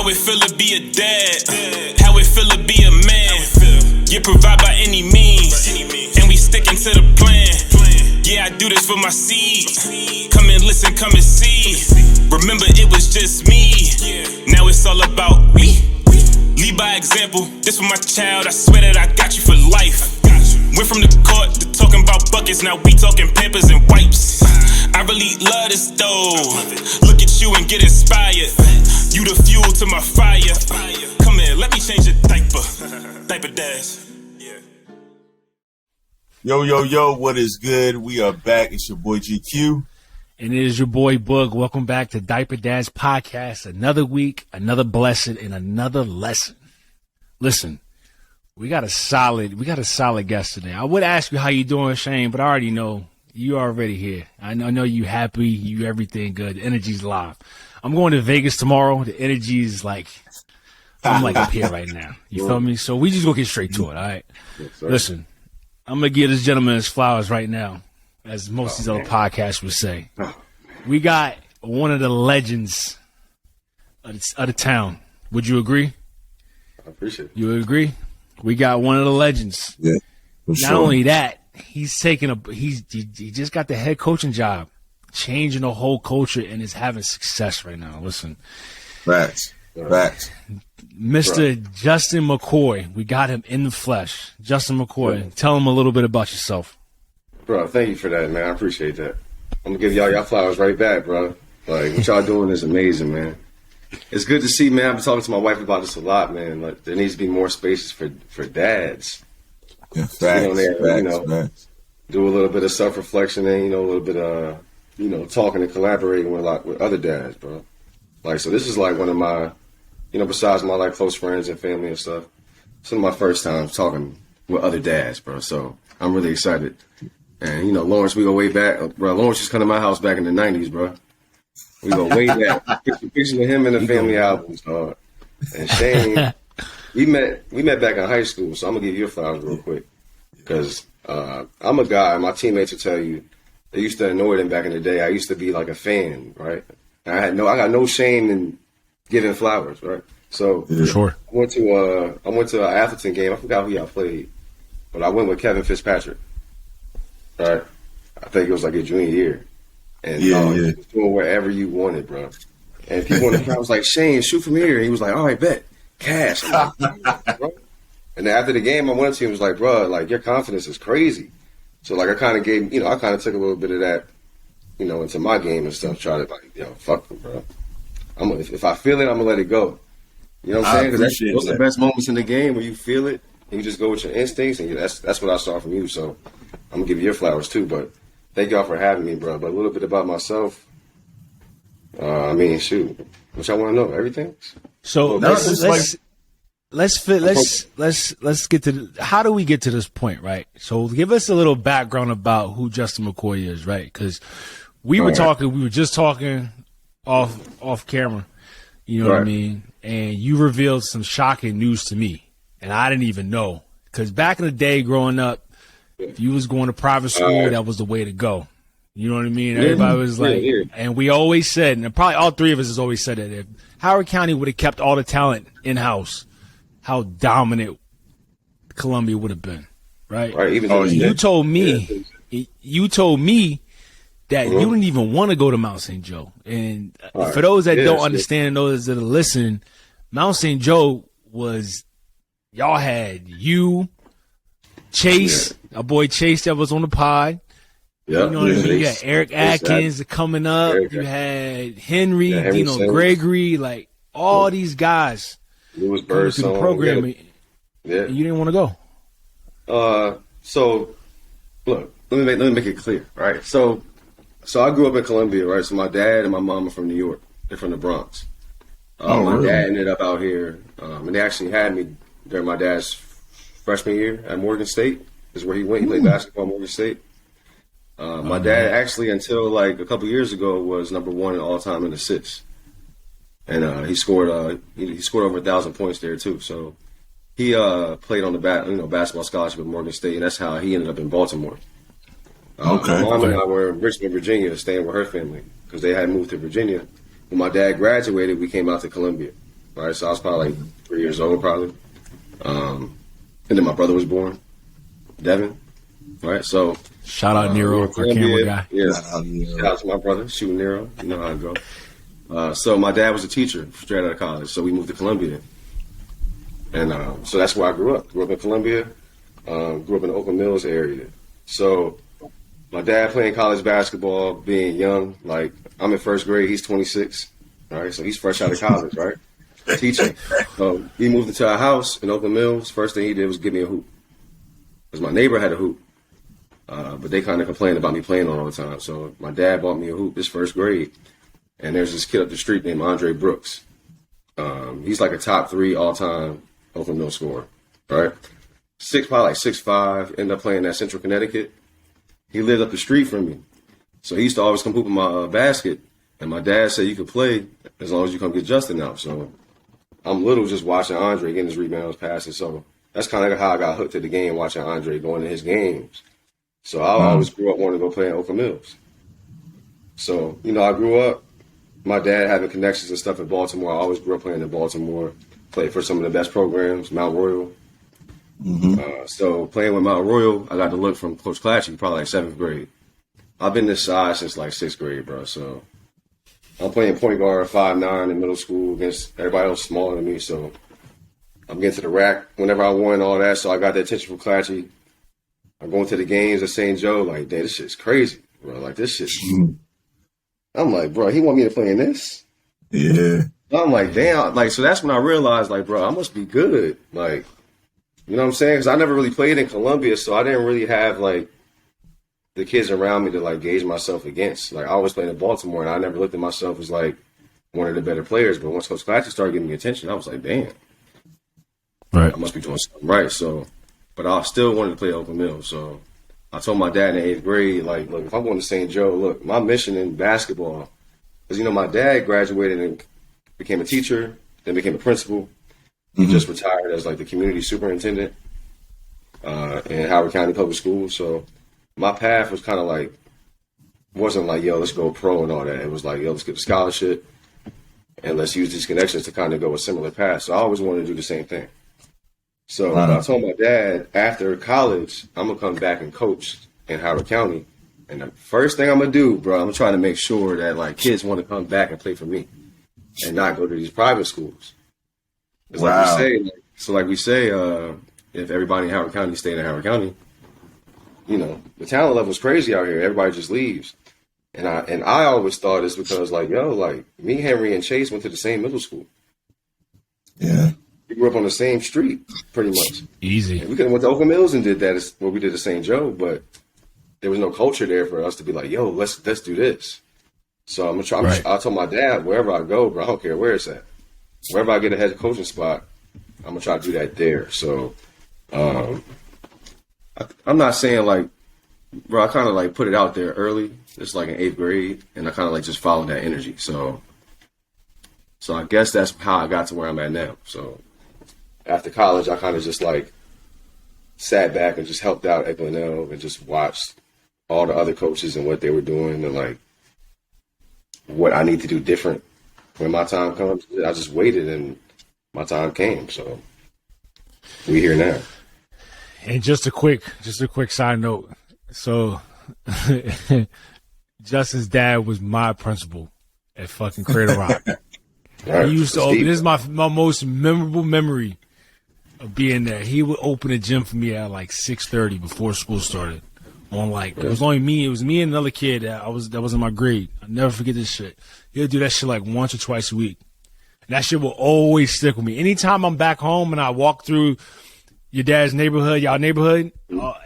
How it feel to be a dad, how it feel to be a man. You provide by any means, and we sticking to the plan. Yeah, I do this for my seed. Come and listen, come and see. Remember, it was just me. Now it's all about we. Lead by example. This for my child. I swear that I got you for life. Went from the court to talking about buckets. Now we talking Pampers and wipes. I really love this though. Look at you and get inspired. You the fuel to my fire. Come here, let me change your diaper. Diaper Dad. Yo, what is good? We are back. It's your boy GQ. And it is your boy Boog. Welcome back to Diaper Dad's podcast. Another week, another blessing, and another lesson. Listen, we got a solid guest today. I would ask you how you doing, Shane, but I already know you already here. I know you happy, you everything good. The energy's live. I'm going to Vegas tomorrow. The energy is like, I'm like up here right now. You feel me? So we just gonna get straight to it, all right? Yes, listen, I'm going to give this gentleman his flowers right now, as most of these other podcasts would say. We got one of the legends of the town. Would you agree? I appreciate it. You would agree? We got one of the legends. Yeah. Not only that, he's he just got the head coaching job, changing the whole culture, and is having success right now. Listen. Facts. Mr. Justin McCoy. We got him in the flesh. Justin McCoy, tell him a little bit about yourself. Bro, thank you for that, man. I appreciate that. I'm going to give y'all flowers right back, bro. Like, what y'all doing is amazing, man. It's good to see, man. I've been talking to my wife about this a lot, man. Like, there needs to be more spaces for dads. Yeah, facts. Do a little bit of self-reflection and, a little bit of, talking and collaborating with other dads, bro. Like, so this is like one of my, besides my, like, close friends and family and stuff, some of my first times talking with other dads, bro. So I'm really excited. And, Lawrence, we go way back. Bro, Lawrence just come to my house back in the 90s, bro. We go way back. Pictures of him in the family albums, dog. And Shane, we met back in high school, so I'm going to give you a flowers real quick. Because I'm a guy, my teammates will tell you, they used to annoy them back in the day. I used to be like a fan, right? And I got no shame in giving flowers, right? So for sure. I went to an Atherton game. I forgot who y'all played, but I went with Kevin Fitzpatrick. Right, I think it was like your junior year, and you was doing wherever you wanted, bro. And people in the crowd was like, "Shane, shoot from here." And he was like, "All right, bet, cash." I'm like, bro. And then after the game, I went to him and was like, "Bro, like your confidence is crazy." So like I kind of gave, I kind of took a little bit of that, into my game and stuff. Try to like, fuck them, bro. If I feel it, I'm gonna let it go. You know what I'm saying? Because those are the best moments in the game where you feel it and you just go with your instincts, and that's what I saw from you. So I'm gonna give you your flowers too, but thank y'all for having me, bro. But a little bit about myself. Shoot, what y'all want to know? Everything. So let's get to how do we get to this point, right? So give us a little background about who Justin McCoy is, right? Because we were just talking off camera, you know what I mean? And you revealed some shocking news to me, and I didn't even know. Because back in the day, growing up, if you was going to private school, that was the way to go. You know what I mean? Everybody was like, and we always said, and probably all three of us has always said that if Howard County would have kept all the talent in-house, how dominant Columbia would have been, right? You told me that you didn't even want to go to Mount St. Joe. And for those that don't understand and those that are listening, Mount St. Joe was, y'all had you, Chase, our boy Chase that was on the pod. Yeah, you know what I mean? You had Eric Atkins coming up. You had Henry, Gregory, like all these guys. Lewis Bird through the program. And you didn't want to go. So look, let me make it clear, right? So I grew up in Columbia, right? So my dad and my mom are from New York. They're from the Bronx. My dad ended up out here, and they actually had me during my dad's freshman year at Morgan State. Is where he went. He played basketball at Morgan State. My dad actually, until like a couple years ago, was number one in all time in assists, and he scored over 1,000 points there too. So he played on the basketball scholarship at Morgan State, and that's how he ended up in Baltimore. My mom and I were in Richmond, Virginia, staying with her family because they had moved to Virginia. When my dad graduated, we came out to Columbia. right? So I was probably like 3 years old, probably. And then my brother was born, Devin, right? So shout out Nero, our camera guy. Yeah, shout out to my brother, shooting Nero. You know how it go. So my dad was a teacher straight out of college, so we moved to Columbia, and so that's where I grew up. Grew up in Columbia, grew up in the Oakland Mills area. So my dad playing college basketball, being young, like I'm in first grade, he's 26, right? So he's fresh out of college, right? Teaching. He moved into our house in Oakland Mills. First thing he did was give me a hoop, because my neighbor had a hoop. But they kind of complained about me playing all the time. So my dad bought me a hoop this first grade. And there's this kid up the street named Andre Brooks. He's like a top 3 all-time Oakland Mill scorer, right? Probably like 6'5", ended up playing at Central Connecticut. He lived up the street from me. So he used to always come hoop in my basket. And my dad said you could play as long as you come get Justin out. So I'm little just watching Andre getting his rebounds, passes. So that's kind of how I got hooked to the game, watching Andre going to his games. So I always grew up wanting to go play in Oakland Mills. So, you know, I grew up, my dad having connections and stuff in Baltimore. I always grew up playing in Baltimore, played for some of the best programs, Mount Royal. So playing with Mount Royal, I got the look from Coach Clatchy, probably like 7th grade. I've been this size since like 6th grade, bro. So I'm playing point guard 5'9" in middle school against everybody else smaller than me. So I'm getting to the rack whenever I won, all that. So I got the attention from Clatchy. I'm going to the games at St. Joe, like, damn, this shit's crazy, bro. Like, this shit's... I'm like, bro, he want me to play in this? Yeah. I'm like, damn. Like, so that's when I realized, like, bro, I must be good. Like, you know what I'm saying? Because I never really played in Columbia, so I didn't really have, like, the kids around me to, like, gauge myself against. Like, I always played in Baltimore, and I never looked at myself as, like, one of the better players. But once Coach Clatchy started giving me attention, I was like, damn. Right. I must be doing something right, so... But I still wanted to play Oakland Mills, so I told my dad in 8th grade, like, look, if I'm going to St. Joe, look, my mission in basketball, because, you know, my dad graduated and became a teacher, then became a principal. He just retired as, like, the community superintendent in Howard County Public Schools. So my path was kind of like, wasn't like, yo, let's go pro and all that. It was like, yo, let's get a scholarship and let's use these connections to kind of go a similar path. So I always wanted to do the same thing. So I told my dad, after college, I'm going to come back and coach in Howard County. And the first thing I'm going to do, bro, I'm trying to make sure that, like, kids want to come back and play for me and not go to these private schools. Wow. Like we say, if everybody in Howard County stayed in Howard County, you know, the talent level is crazy out here. Everybody just leaves. And I always thought it's because, like, yo, like, me, Henry, and Chase went to the same middle school. Yeah. We grew up on the same street, pretty much. Easy. And we could have went to Oakland Mills and did that where we did the St. Joe, but there was no culture there for us to be like, yo, let's do this. So I'm gonna try. Right. I told my dad, wherever I go, bro, I don't care where it's at. Wherever I get a head coaching spot, I'm gonna try to do that there. So I'm not saying like, bro, I kind of like put it out there early, just like in 8th grade, and I kind of like just followed that energy. So I guess that's how I got to where I'm at now. So after college, I kind of just like sat back and just helped out at Glenelg and just watched all the other coaches and what they were doing and like what I need to do different when my time comes. I just waited and my time came. So we here now. And just a quick side note. So Justin's dad was my principal at fucking Cradle Rock. Right. He used to open. This is my most memorable memory of being there. He would open a gym for me at like 6:30 before school started. On like it was only me. It was me and another kid that was in my grade. I'll never forget this shit. He'll do that shit like once or twice a week. And that shit will always stick with me. Anytime I'm back home and I walk through your dad's neighborhood, y'all neighborhood,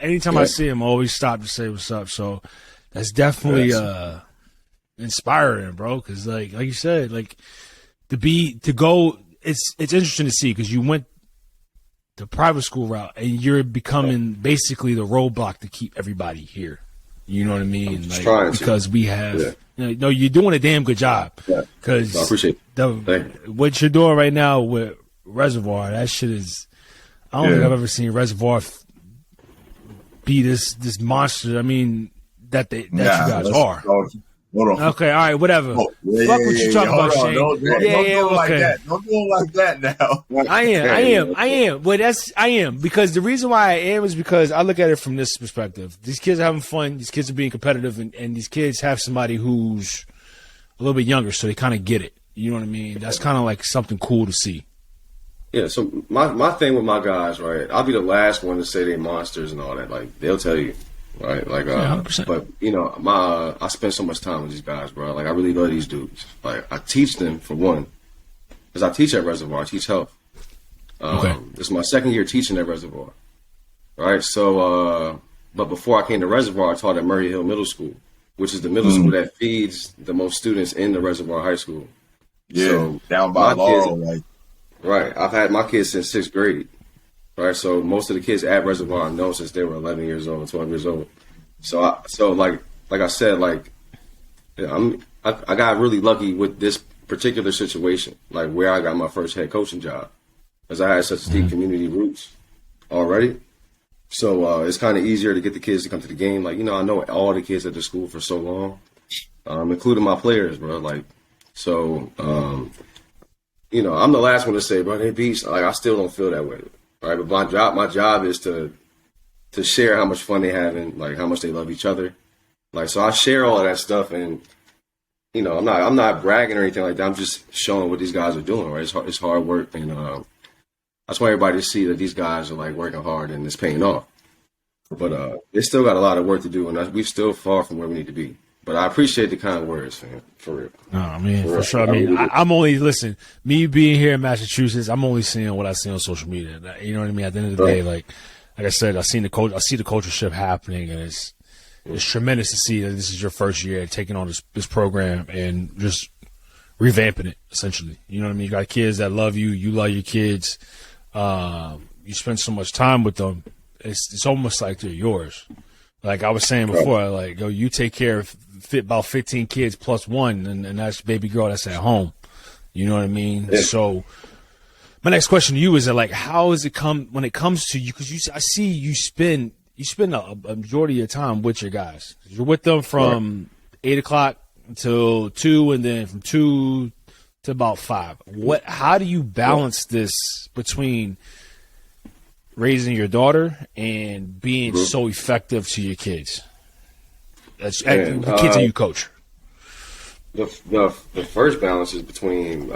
anytime I see him, I always stop to say what's up. So that's definitely inspiring, bro. Because like you said, like to go, it's interesting to see because you went the private school route and you're becoming basically the roadblock to keep everybody here. You know what I mean? Like, because we have, you're doing a damn good job. Because I appreciate what you're doing right now with Reservoir, that shit is. I don't think I've ever seen Reservoir be this monster. I mean, that you guys are. Hold on. Okay, all right, whatever. Oh, Fuck what you talking about, Shane. Don't do it like that. Don't do it like that now. I am. But I am because the reason why I am is because I look at it from this perspective. These kids are having fun. These kids are being competitive, and these kids have somebody who's a little bit younger, so they kind of get it. You know what I mean? That's kind of like something cool to see. Yeah. So my thing with my guys, right? I'll be the last one to say they're monsters and all that. Like they'll tell you. Right, like, 100%. But you know, I spend so much time with these guys, bro. Like, I really love these dudes. Like, I teach them for one, because I teach at Reservoir. I teach health. Okay. This is my second year teaching at Reservoir. Right. So, but before I came to Reservoir, I taught at Murray Hill Middle School, which is the middle school that feeds the most students in the Reservoir High School. Yeah, so down by Laurel, like. Right. I've had my kids since 6th grade. Right, so most of the kids at Reservoir I know since they were 11 years old, 12 years old. So like I said, like I got really lucky with this particular situation, like where I got my first head coaching job, because I had such deep community roots already. So it's kind of easier to get the kids to come to the game. Like, you know, I know all the kids at the school for so long, including my players, bro. Like, so you know, I'm the last one to say, bro, they beats. Like, I still don't feel that way. All right, but my job is to share how much fun they have and like how much they love each other. Like, so I share all of that stuff, and you know, I'm not bragging or anything like that. I'm just showing what these guys are doing. Right, it's hard work, and I just want everybody to see that these guys are like working hard and it's paying off. But they still got a lot of work to do, and we're still far from where we need to be. But I appreciate the kind words, man, for real. Oh, I mean, for sure. I mean, I'm only, listen, me being here in Massachusetts, I'm only seeing what I see on social media. You know what I mean? At the end of the day, like I said, I see the cultureship happening, and it's tremendous to see that this is your first year taking on this program and just revamping it, essentially. You know what I mean? You got kids that love you. You love your kids. You spend so much time with them. It's almost like they're yours. Like I was saying before, like, yo, you take care of about 15 kids plus one, and that's baby girl that's at home. You know what I mean? Yeah. So my next question to you is that, like, how does it come when it comes to you? Because I see you spend a majority of your time with your guys. You're with them from 8 o'clock until 2, and then from 2 to about 5. How do you balance this between raising your daughter and being so effective to your kids? The kids that you coach. The first balance is between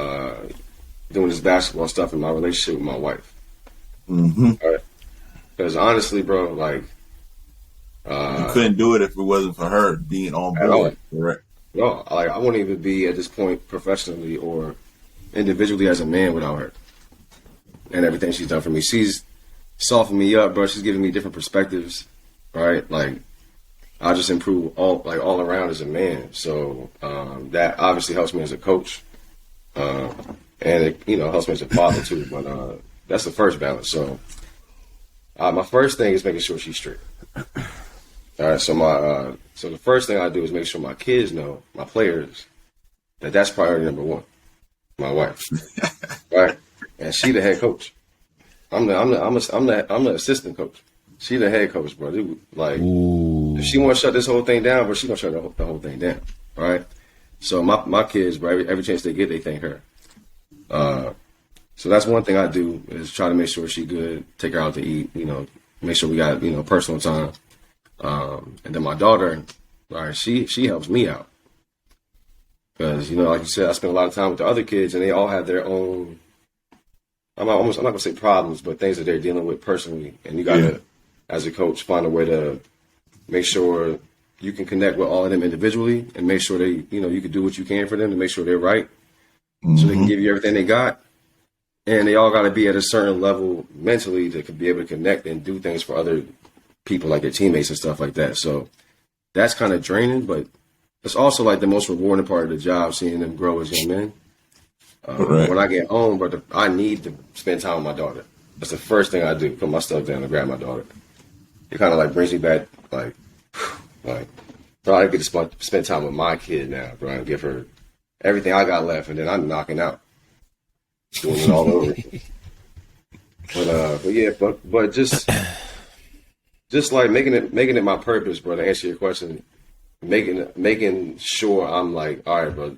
doing this basketball stuff and my relationship with my wife. Mm-hmm. Right? Because honestly, bro, like you couldn't do it if it wasn't for her being on board. Correct. No, like I wouldn't even be at this point professionally or individually as a man without her and everything she's done for me. She's softened me up, bro. She's giving me different perspectives, right? Like, I just improve all around as a man. So that obviously helps me as a coach, and it helps me as a father too. But that's the first balance. So my first thing is making sure she's straight. All right. So so the first thing I do is make sure my kids know, my players, that's priority number one. My wife, right? And she the head coach. I'm the assistant coach. She the head coach, bro. Dude, like, if she want to shut this whole thing down, bro, she gonna shut the whole thing down, right? So my kids, bro, every chance they get, they thank her. So that's one thing I do is try to make sure she good, take her out to eat, make sure we got personal time. And then my daughter, right, she helps me out because like you said, I spend a lot of time with the other kids, and they all have their own. I'm not gonna say problems, but things that they're dealing with personally, and you gotta, as a coach, find a way to make sure you can connect with all of them individually, and make sure they, you can do what you can for them to make sure they're right, so they can give you everything they got, and they all got to be at a certain level mentally to be able to connect and do things for other people, like their teammates and stuff like that. So that's kind of draining, but it's also like the most rewarding part of the job, seeing them grow as young men. When I get home, but I need to spend time with my daughter. That's the first thing I do. Put my stuff down and grab my daughter. It kind of like brings me back, like, bro, I get to spend time with my kid now, bro, and give her everything I got left, and then I'm knocking out, doing it all over. But just like making it my purpose, bro, to answer your question. making sure I'm like, all right, bro.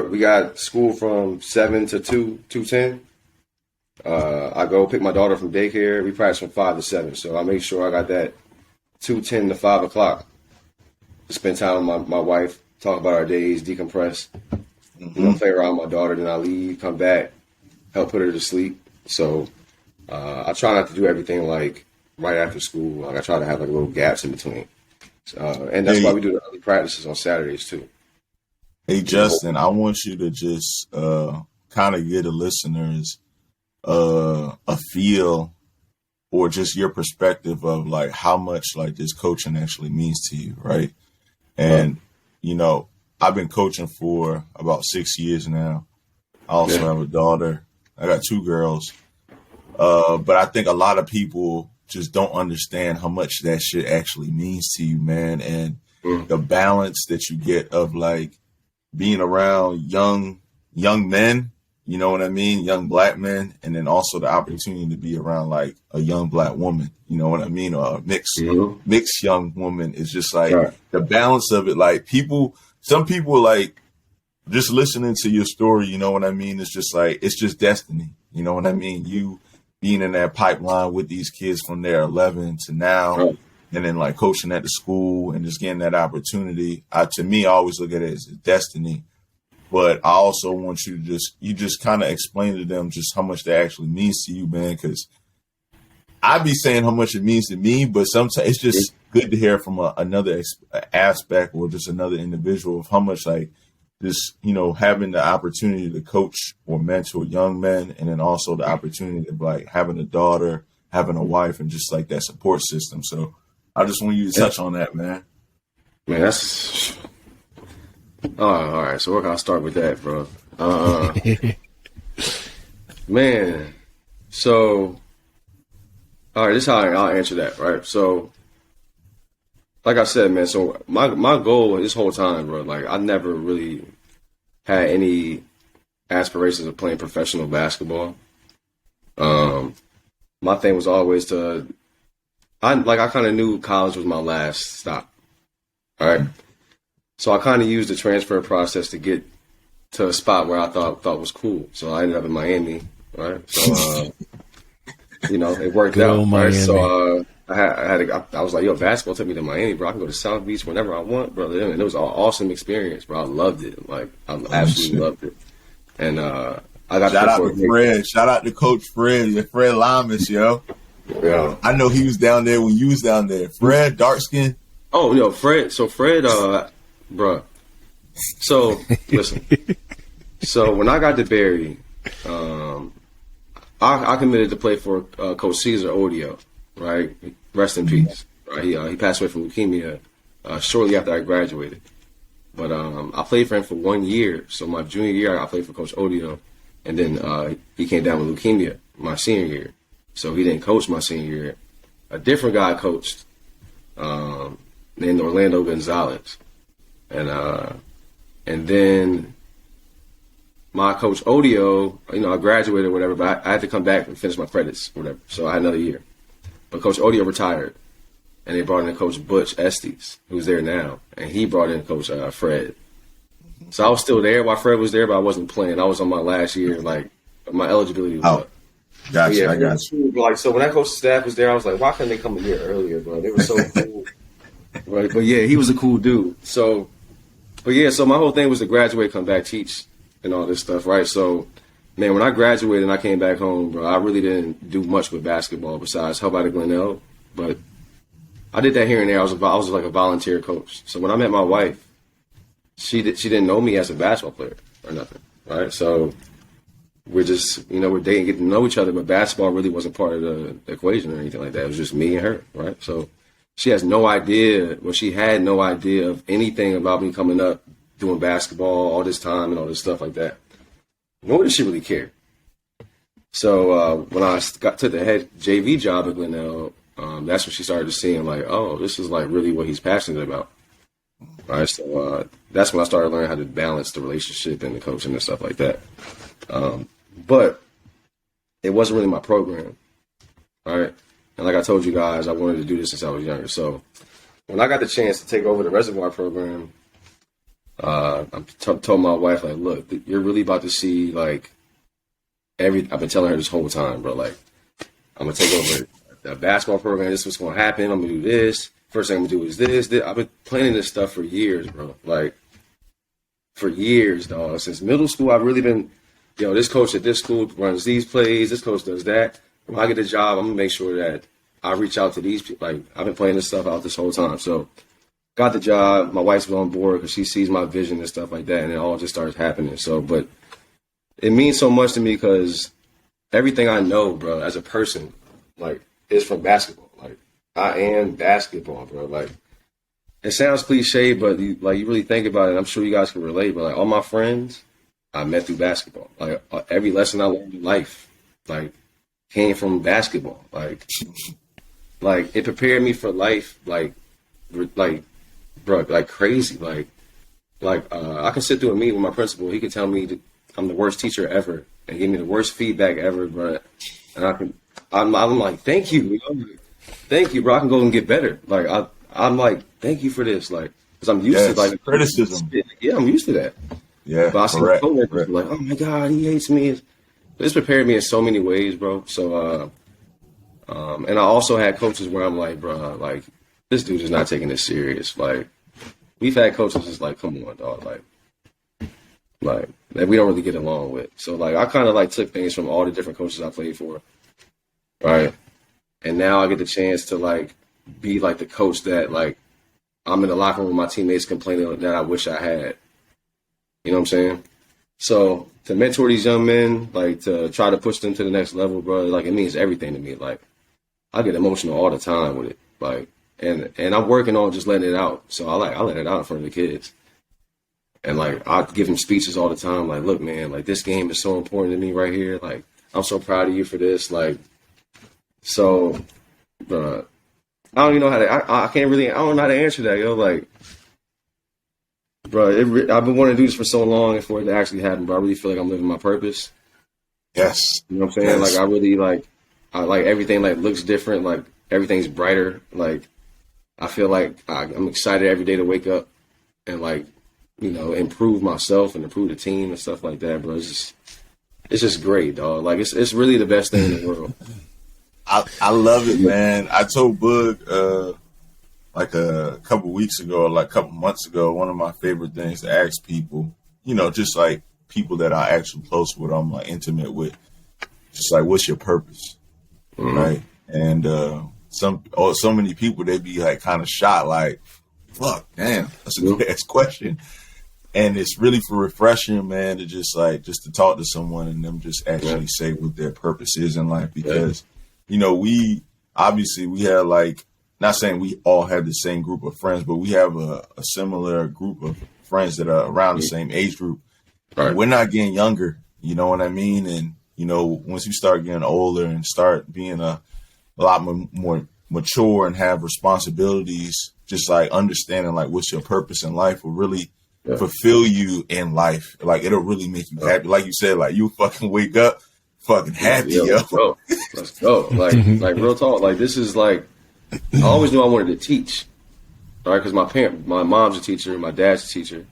We got school from 7 to 2:10. I go pick my daughter from daycare. We practice from 5 to 7. So I make sure I got that 2:10 to 5 o'clock to spend time with my wife, talk about our days, decompress, play around with my daughter. Then I leave, come back, help put her to sleep. So I try not to do everything like right after school. Like I try to have like little gaps in between. And that's why we do the early practices on Saturdays too. Hey, Justin, I want you to just kind of give the listeners a feel or just your perspective of like how much like this coaching actually means to you, right? And, you know, I've been coaching for about 6 years now. I also have a daughter. I got 2 girls. But I think a lot of people just don't understand how much that shit actually means to you, man. And the balance that you get of like being around young men, you know what I mean? Young black men. And then also the opportunity to be around like a young black woman, you know what I mean? Or a mixed young woman is just like the balance of it. Like some people like just listening to your story, you know what I mean? It's just like, it's just destiny. You know what I mean? You being in that pipeline with these kids from their 11 to now, and then like coaching at the school and just getting that opportunity. To me, I always look at it as destiny. But I also want you to just kind of explain to them just how much that actually means to you, man. Because I be saying how much it means to me, but sometimes it's just good to hear from another aspect or just another individual of how much like just, you know, having the opportunity to coach or mentor young men, and then also the opportunity of like having a daughter, having a wife, and just like that support system. So I just want you to touch on that, man. Man, that's all right. So where can I start with that, bro? Man, so all right, this is how I'll answer that, right? So, like I said, man, so my goal this whole time, bro, like I never really had any aspirations of playing professional basketball. My thing was always I kind of knew college was my last stop. All right. So I kind of used the transfer process to get to a spot where I thought was cool. So I ended up in Miami, right? So, you know, it worked out, right? So I was like, yo, basketball took me to Miami, bro. I can go to South Beach whenever I want, bro. And it was an awesome experience, bro. I loved it. Like, I absolutely loved it. And I got shout out to Fred. Shout out to Coach Fred. Fred Lamas, yo. Yeah. I know he was down there when you was down there. Fred, dark skin. Oh, yo, Fred. So Fred, bro. So listen. So when I got to Barry, I committed to play for Coach Cesar Odio, right? Rest in peace. Right? He passed away from leukemia shortly after I graduated. But I played for him for 1 year. So my junior year, I played for Coach Odio, and then he came down with leukemia my senior year. So he didn't coach my senior year. A different guy coached named Orlando Gonzalez. And then my coach Odio, you know, I graduated or whatever, but I had to come back and finish my credits or whatever. So I had another year. But Coach Odio retired, and they brought in Coach Butch Estes, who's there now, and he brought in Coach Fred. So I was still there while Fred was there, but I wasn't playing. I was on my last year, like my eligibility was up. Gotcha, yeah, I got you. Like, so when that coaching staff was there, I was like, why couldn't they come a year earlier, bro? They were so cool. Right? But yeah, he was a cool dude. So my whole thing was to graduate, come back, teach, and all this stuff, right? So, man, when I graduated and I came back home, bro, I really didn't do much with basketball besides help out at Glenelg. But I did that here and there. I was like a volunteer coach. So when I met my wife, she didn't know me as a basketball player or nothing, right? So we're just, you know, we're dating, getting to know each other, but basketball really wasn't part of the equation or anything like that. It was just me and her, right? So she has no idea, she had no idea of anything about me coming up, doing basketball all this time and all this stuff like that. Nor did she really care. So when I took the head JV job at Glenelg, that's when she started seeing like, oh, this is like really what he's passionate about. Right. So that's when I started learning how to balance the relationship and the coaching and stuff like that. But it wasn't really my program. All right. And like I told you guys, I wanted to do this since I was younger. So when I got the chance to take over the reservoir program, I told my wife, like, look, you're really about to see, like, I've been telling her this whole time, bro, like, I'm going to take over the basketball program. This is what's going to happen. I'm going to do this. First thing I'm going to do is this. I've been planning this stuff for years, bro. Like, for years, dog. Since middle school, I've really been, this coach at this school runs these plays. This coach does that. When I get a job, I'm going to make sure that I reach out to these people. Like, I've been planning this stuff out this whole time. So, got the job. My wife's on board because she sees my vision and stuff like that. And it all just starts happening. So, but it means so much to me because everything I know, bro, as a person, like, is from basketball. Like, I am basketball, bro. Like, it sounds cliche, but you really think about it. I'm sure you guys can relate. But like, all my friends, I met through basketball. Like, every lesson I learned in life, like, came from basketball. Like, it prepared me for life. Like, bro, like crazy. Like, I can sit through a meeting with my principal. He can tell me that I'm the worst teacher ever and give me the worst feedback ever, bro. And I'm like, thank you. Thank you, bro. I can go and get better. Like, I'm like, thank you for this. Like, because I'm used to, like, criticism. Yeah, I'm used to that. Yeah, but I see coworkers like, oh my God, he hates me. It's prepared me in so many ways, bro. So, and I also had coaches where I'm like, bro, like, this dude is not taking this serious. Like, we've had coaches just like, come on, dog. Like that we don't really get along with. So, like, I kind of, like, took things from all the different coaches I played for. Right. And now I get the chance to, like, be like the coach that, like, I'm in the locker room with my teammates complaining that I wish I had. You know what I'm saying? So to mentor these young men, like, to try to push them to the next level, bro, like, it means everything to me. Like, I get emotional all the time with it. Like, and I'm working on just letting it out. So I let it out in front of the kids. And, like, I give them speeches all the time. Like, look, man, like, this game is so important to me right here. Like, I'm so proud of you for this. Like, so, bro, I don't even know how to, I don't know how to answer that, yo. Like, bro, I've been wanting to do this for so long and for it to actually happen, bro. I really feel like I'm living my purpose. Yes. You know what I'm saying? Yes. Like, I really, like, everything, like, looks different. Like, everything's brighter. Like, I feel like I'm excited every day to wake up and, like, improve myself and improve the team and stuff like that, bro. It's just great, dog. Like, it's really the best thing in the world. I love it, man. I told Boog like a couple weeks ago, or like a couple months ago, one of my favorite things to ask people, just like people that I actually close with, I'm like intimate with, just like, what's your purpose, right? And so many people, they be like kind of shocked, like, fuck, damn, that's a good ass question. And it's really for refreshing, man, to just to talk to someone and them just actually say what their purpose is in life, because we have, like, not saying we all have the same group of friends, but we have a similar group of friends that are around the same age group. Right. We're not getting younger, you know what I mean? And, once you start getting older and start being a lot more mature and have responsibilities, just like understanding, like, what's your purpose in life will really fulfill you in life. Like, it'll really make you happy. Like you said, like, you fucking wake up fucking happy, yo. Let's go. Like real talk. Like, this is, like, I always knew I wanted to teach, right? Because my mom's a teacher, my dad's a teacher,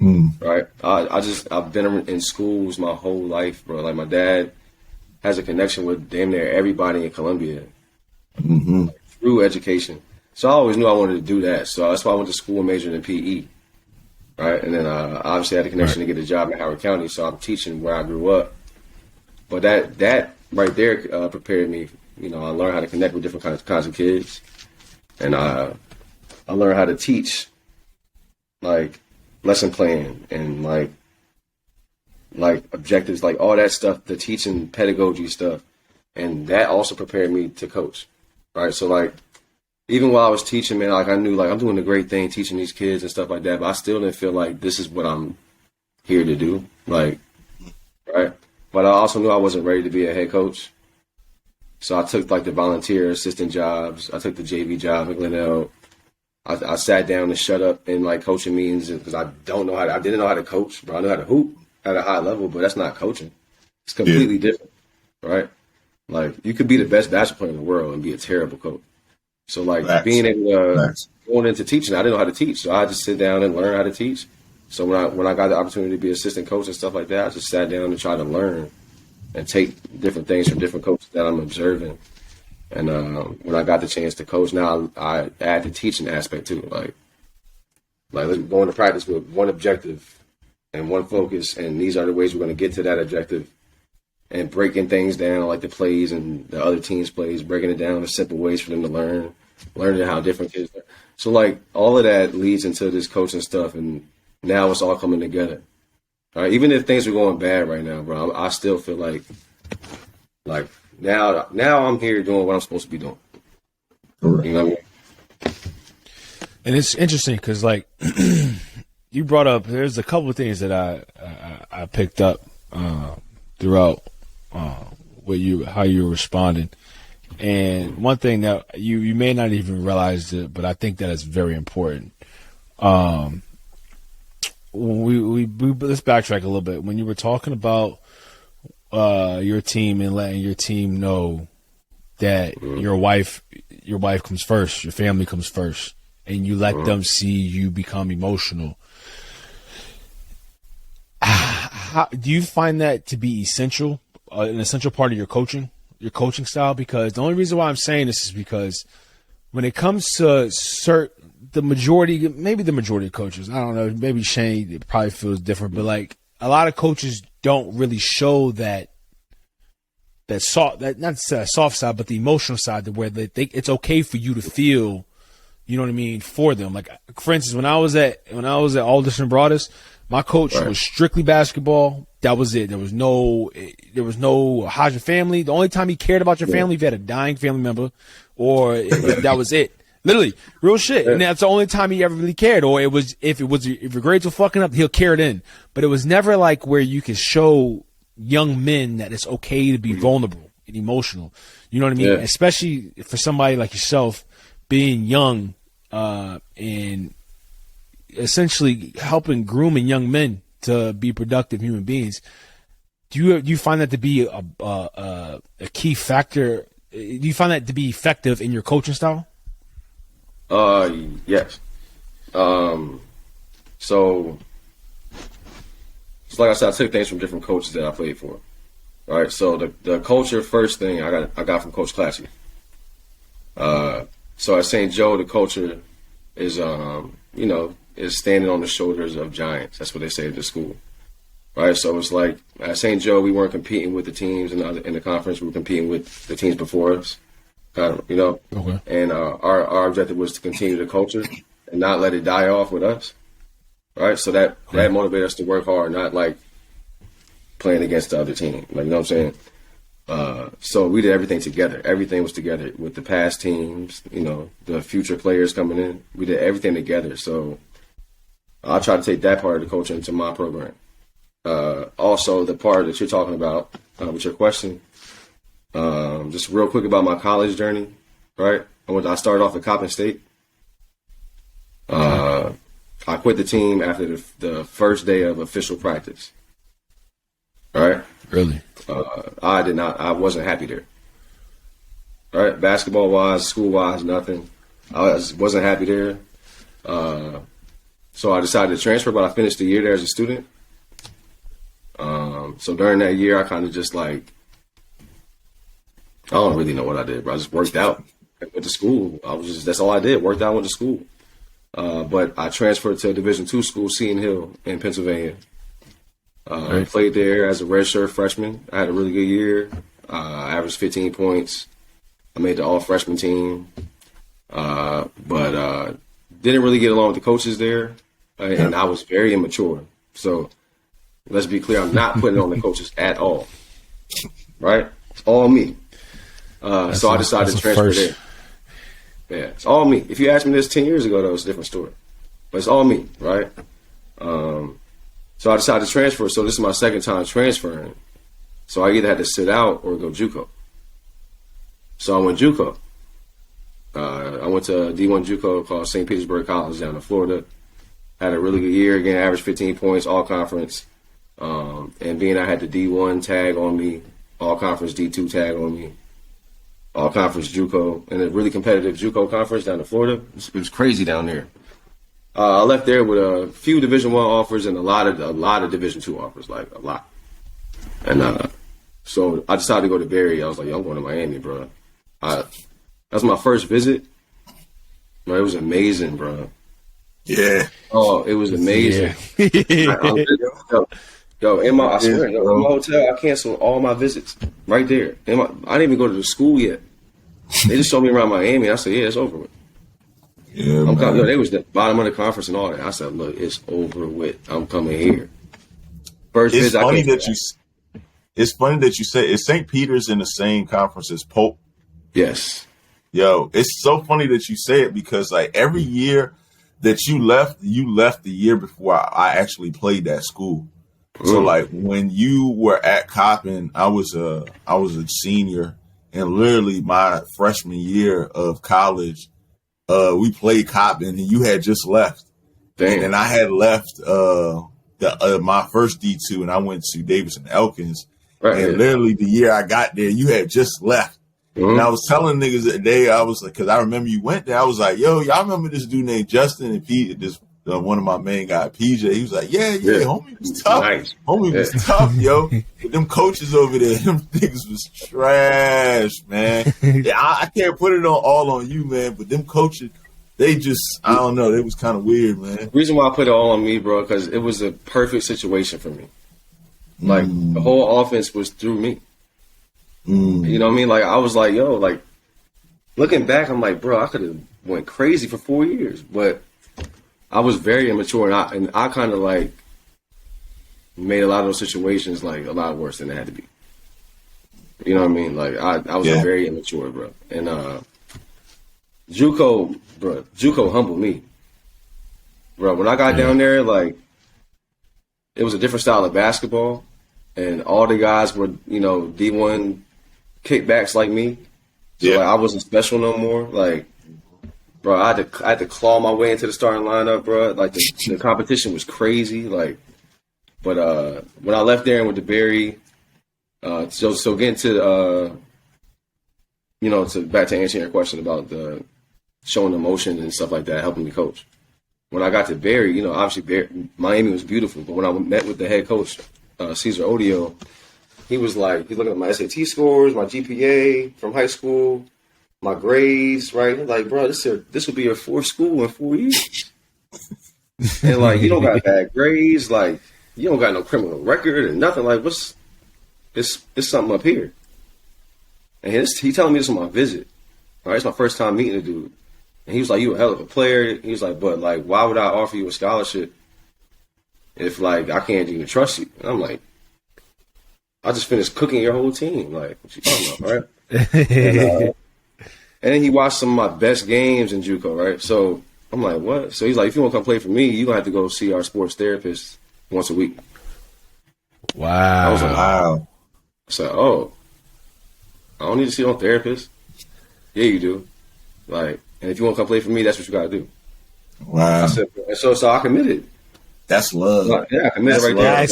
right? I've been in schools my whole life, bro. Like, my dad has a connection with damn near everybody in Columbia through education. So I always knew I wanted to do that. So that's why I went to school and majored in PE, right? And then obviously I had a connection to get a job in Howard County, so I'm teaching where I grew up. But that right there prepared me. I learned how to connect with different kinds of kids, and I learned how to teach, like, lesson plan and like objectives, like all that stuff, the teaching pedagogy stuff, and that also prepared me to coach, right? So, like, even while I was teaching, man, like, I knew, like, I'm doing a great thing teaching these kids and stuff like that, but I still didn't feel like this is what I'm here to do, like, right? But I also knew I wasn't ready to be a head coach. So I took, like, the volunteer assistant jobs. I took the JV job at Glenelg. I sat down and shut up in, like, coaching meetings because I didn't know how to coach, but I knew how to hoop at a high level, but that's not coaching. It's completely different, right? Like, you could be the best basketball player in the world and be a terrible coach. So like Facts. being able to Facts. going into teaching, I didn't know how to teach, so I just sit down and learn how to teach. So when I got the opportunity to be assistant coach and stuff like that, I just sat down and tried to learn and take different things from different coaches that I'm observing. And when I got the chance to coach, now I add the teaching aspect too. Like let's go into practice with one objective and one focus, and these are the ways we're going to get to that objective. And breaking things down, like the plays and the other teams' plays, breaking it down in simple ways for them to learning how different kids learn. So like all of that leads into this coaching stuff, and now it's all coming together. All right, even if things are going bad right now, bro, I still feel like now I'm here doing what I'm supposed to be doing. Correct. You know what I mean? And it's interesting because, like, you brought up, there's a couple of things that I picked up throughout how you were responding. And one thing that you may not even realize it, but I think that is very important. When we let's backtrack a little bit. When you were talking about your team and letting your team know that your wife comes first, your family comes first, and you let them see you become emotional. How, do you find that to be essential, an essential part of your coaching style? Because the only reason why I'm saying this is because when it comes to the majority of coaches, I don't know, maybe Shane, it probably feels different, but like a lot of coaches don't really show that not soft side, but the emotional side, to where it's okay for you to feel, you know what I mean, for them. Like, for instance, when I was at Alderson Broadus, my coach was strictly basketball. That was it. There was no how's your family. The only time he cared about your family, if you had a dying family member, or that was it. Literally, real shit. And that's the only time he ever really cared. Or if your grades were fucking up, he'll carry it in. But it was never like where you could show young men that it's okay to be vulnerable and emotional. You know what I mean? Yeah. Especially for somebody like yourself, being young and essentially helping grooming young men to be productive human beings. Do you find that to be a key factor? Do you find that to be effective in your coaching style? Yes. So like I said, I took things from different coaches that I played for. All right. So the culture first thing I got from Coach Classy. So at St. Joe, the culture is is standing on the shoulders of giants. That's what they say at the school. Right. So it's like at St. Joe, we weren't competing with the teams in the conference. We were competing with the teams before us. Okay. And our objective was to continue the culture and not let it die off with us. Right. So that motivated us to work hard, not like playing against the other team. Like, you know what I'm saying? So we did everything together. Everything was together with the past teams, the future players coming in. We did everything together. So I try to take that part of the coaching into my program. Also, the part that you're talking about with your question, just real quick about my college journey, right? I started off at Coppin State. I quit the team after the first day of official practice. All right? Really? I wasn't happy there. All right? Basketball-wise, school-wise, nothing. I wasn't happy there. So I decided to transfer, but I finished the year there as a student. So during that year, I kind of just I don't really know what I did, but I just worked out. I went to school. That's all I did. Worked out, went to school. But I transferred to a Division II school, Seton Hill, in Pennsylvania. I played there as a redshirt freshman. I had a really good year. I averaged 15 points. I made the all-freshman team. But didn't really get along with the coaches there. And I was very immature. So let's be clear, I'm not putting it on the coaches at all. Right? It's all me. So I decided to transfer there. Yeah, it's all me. If you asked me this 10 years ago, though, it's a different story. But it's all me, right? So I decided to transfer. So this is my second time transferring. So I either had to sit out or go JUCO. So I went JUCO. I went to a D1 JUCO called St. Petersburg College down in Florida. Had a really good year. Again, averaged 15 points, all conference. And being I had the D1 tag on me, all conference D2 tag on me. all conference JUCO, and a really competitive JUCO conference down in Florida. It was crazy down there. I left there with a few Division I offers and a lot of Division II offers, like a lot. And so I decided to go to Barry. I was like, yo, I'm going to Miami, bro. That was my first visit. Bro, it was amazing, bro. Yeah. Oh, it was amazing. Yeah. In my hotel, I canceled all my visits right there. I didn't even go to the school yet. They just showed me around Miami. I said, yeah, it's over with. Yeah, they was the bottom of the conference and all that. I said, look, it's over with. I'm coming here. First it's visit, funny that you. It's funny that you say, is St. Peter's in the same conference as Pope? Yes. Yo, it's so funny that you say it because like every year that you left the year before I actually played that school. So like when you were at Coppin, I was a senior, and literally my freshman year of college, we played Coppin, and you had just left. Damn. And I had left my first D2, and I went to Davidson Elkins. Right, and literally the year I got there, you had just left. And I was telling niggas that day, I was like, because I remember you went there. I was like, yo, y'all remember this dude named Justin and Pete? One of my main guy, PJ. He was like, yeah, homie was tough. Nice. Homie was tough, yo. But them coaches over there, them niggas was trash, man. Yeah, I can't put it all on you, man. But them coaches, they just, I don't know, they was kind of weird, man. The reason why I put it all on me, bro, because it was a perfect situation for me. Like, the whole offense was through me. You know what I mean? Like, I was like, yo, like, looking back, I'm like, bro, I could have went crazy for 4 years. But I was very immature, and I kind of, like, made a lot of those situations, like, a lot worse than they had to be. You know what I mean? Like, I was very immature, bro. And JUCO humbled me. Bro, when I got down there, like, it was a different style of basketball. And all the guys were, D1 kickbacks like me. So like, I wasn't special no more. Like, bro, I had to claw my way into the starting lineup, bro. Like, the competition was crazy. Like, but when I left there and went to Barry, so getting to back to answering your question about the showing emotion and stuff like that, helping me coach. When I got to Barry, obviously Miami was beautiful, but when I met with the head coach, Cesar Odio, he's looking at my SAT scores, my GPA from high school, my grades, right? He's like, bro, this will be your fourth school in 4 years. And like, you don't got bad grades, like you don't got no criminal record and nothing. Like, it's something up here. And he telling me this on my visit. All right, it's my first time meeting the dude. And he was like, you a hell of a player. He was like, but like, why would I offer you a scholarship if like I can't even trust you? And I'm like, I just finished cooking your whole team. Like, what you talking about, right? And then he watched some of my best games in JUCO, right? So I'm like, what? So he's like, if you want to come play for me, you're going to have to go see our sports therapist once a week. Wow. I was like, wow. I said, oh, I don't need to see no therapist. Yeah, you do. Like, and if you want to come play for me, that's what you got to do. Wow. I said, so I committed. That's love. Yeah, I committed right there.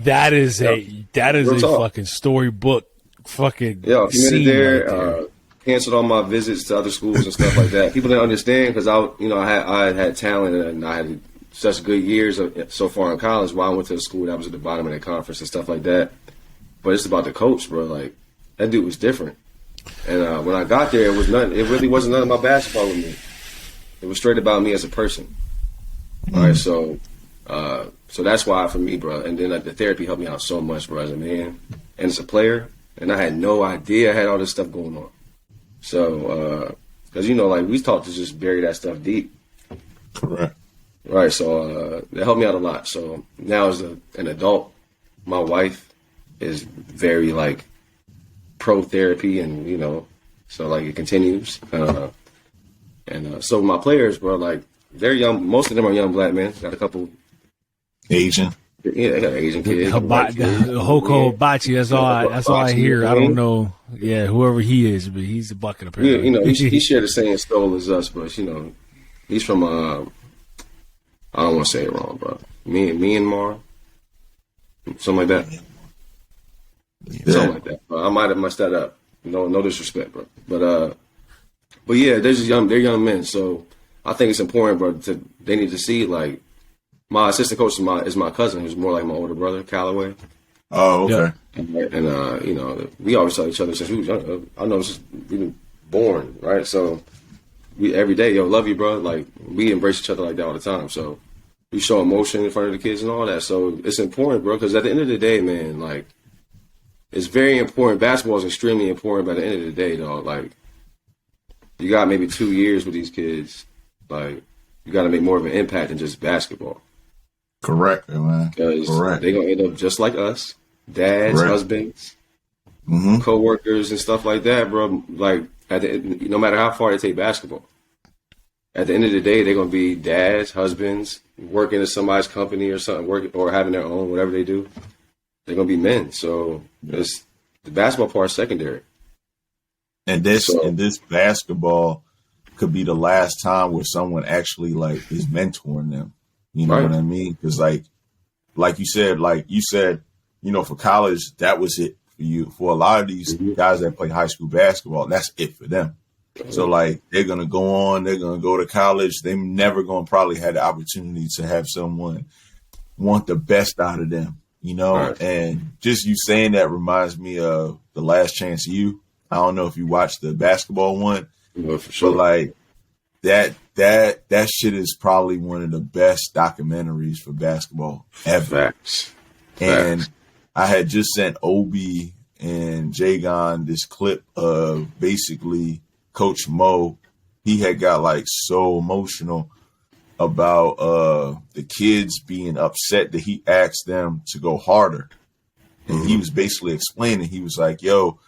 That is a fucking storybook fucking committed there. Canceled all my visits to other schools and stuff like that. People didn't understand because I had talent and I had such good years so far in college. While I went to a school that was at the bottom of the conference and stuff like that. But it's about the coach, bro. Like, that dude was different. And when I got there, it was nothing. It really wasn't nothing about basketball with me. It was straight about me as a person. All right, so that's why for me, bro. And then like the therapy helped me out so much, bro, as a man and as a player. And I had no idea I had all this stuff going on. So, because like we taught to just bury that stuff deep. Correct. Right. So that helped me out a lot. So now as an adult, my wife is very like pro therapy, and so like it continues. And so my players, bro, like they're young. Most of them are young black men. Got a couple Asian. Yeah, they got an Asian kid. Hoko Hibachi. That's all I hear. I don't know. Yeah, whoever he is, but he's a bucket apparently. Yeah, he shared the same soul as us, but he's from I don't want to say it wrong, bro. Myanmar, something like that. Yeah. Something like that. I might have messed that up. No disrespect, bro. But yeah, they're young men. So I think it's important, bro. They need to see like my assistant coach is my cousin, who's more like my older brother, Callaway. Oh, okay. And you know, we always tell each other since we was young. I know since we been born, right? So we every day, yo, love you, bro. Like we embrace each other like that all the time. So we show emotion in front of the kids and all that. So it's important, bro, because at the end of the day, man, like it's very important. Basketball is extremely important. But at the end of the day, dog, like you got maybe 2 years with these kids. Like you got to make more of an impact than just basketball. Correct, man. Because Correct. they're gonna end up just like us, dads, Correct. husbands, Mm-hmm. co-workers, and stuff like that, bro. Like no matter how far they take basketball, at the end of the day, they're gonna be dads, husbands, working at somebody's company or something, working or having their own, whatever they do. They're gonna be men. So it's the basketball part is secondary. And this basketball could be the last time where someone actually like is mentoring them. You know Right. what I mean? Because like you said, you know, for college, that was it for you. For a lot of these guys that play high school basketball, that's it for them. So like they're gonna go on, they're gonna go to college. They're never gonna probably have the opportunity to have someone want the best out of them. You know, Right. and just you saying that reminds me of The Last Chance U. I don't know if you watched the basketball one, Well, for sure. but like that shit is probably one of the best documentaries for basketball ever. Facts. And I had just sent Obi and Jagon this clip of basically Coach Mo. He had got like so emotional about the kids being upset that he asked them to go harder. And he was basically explaining, he was like, yo,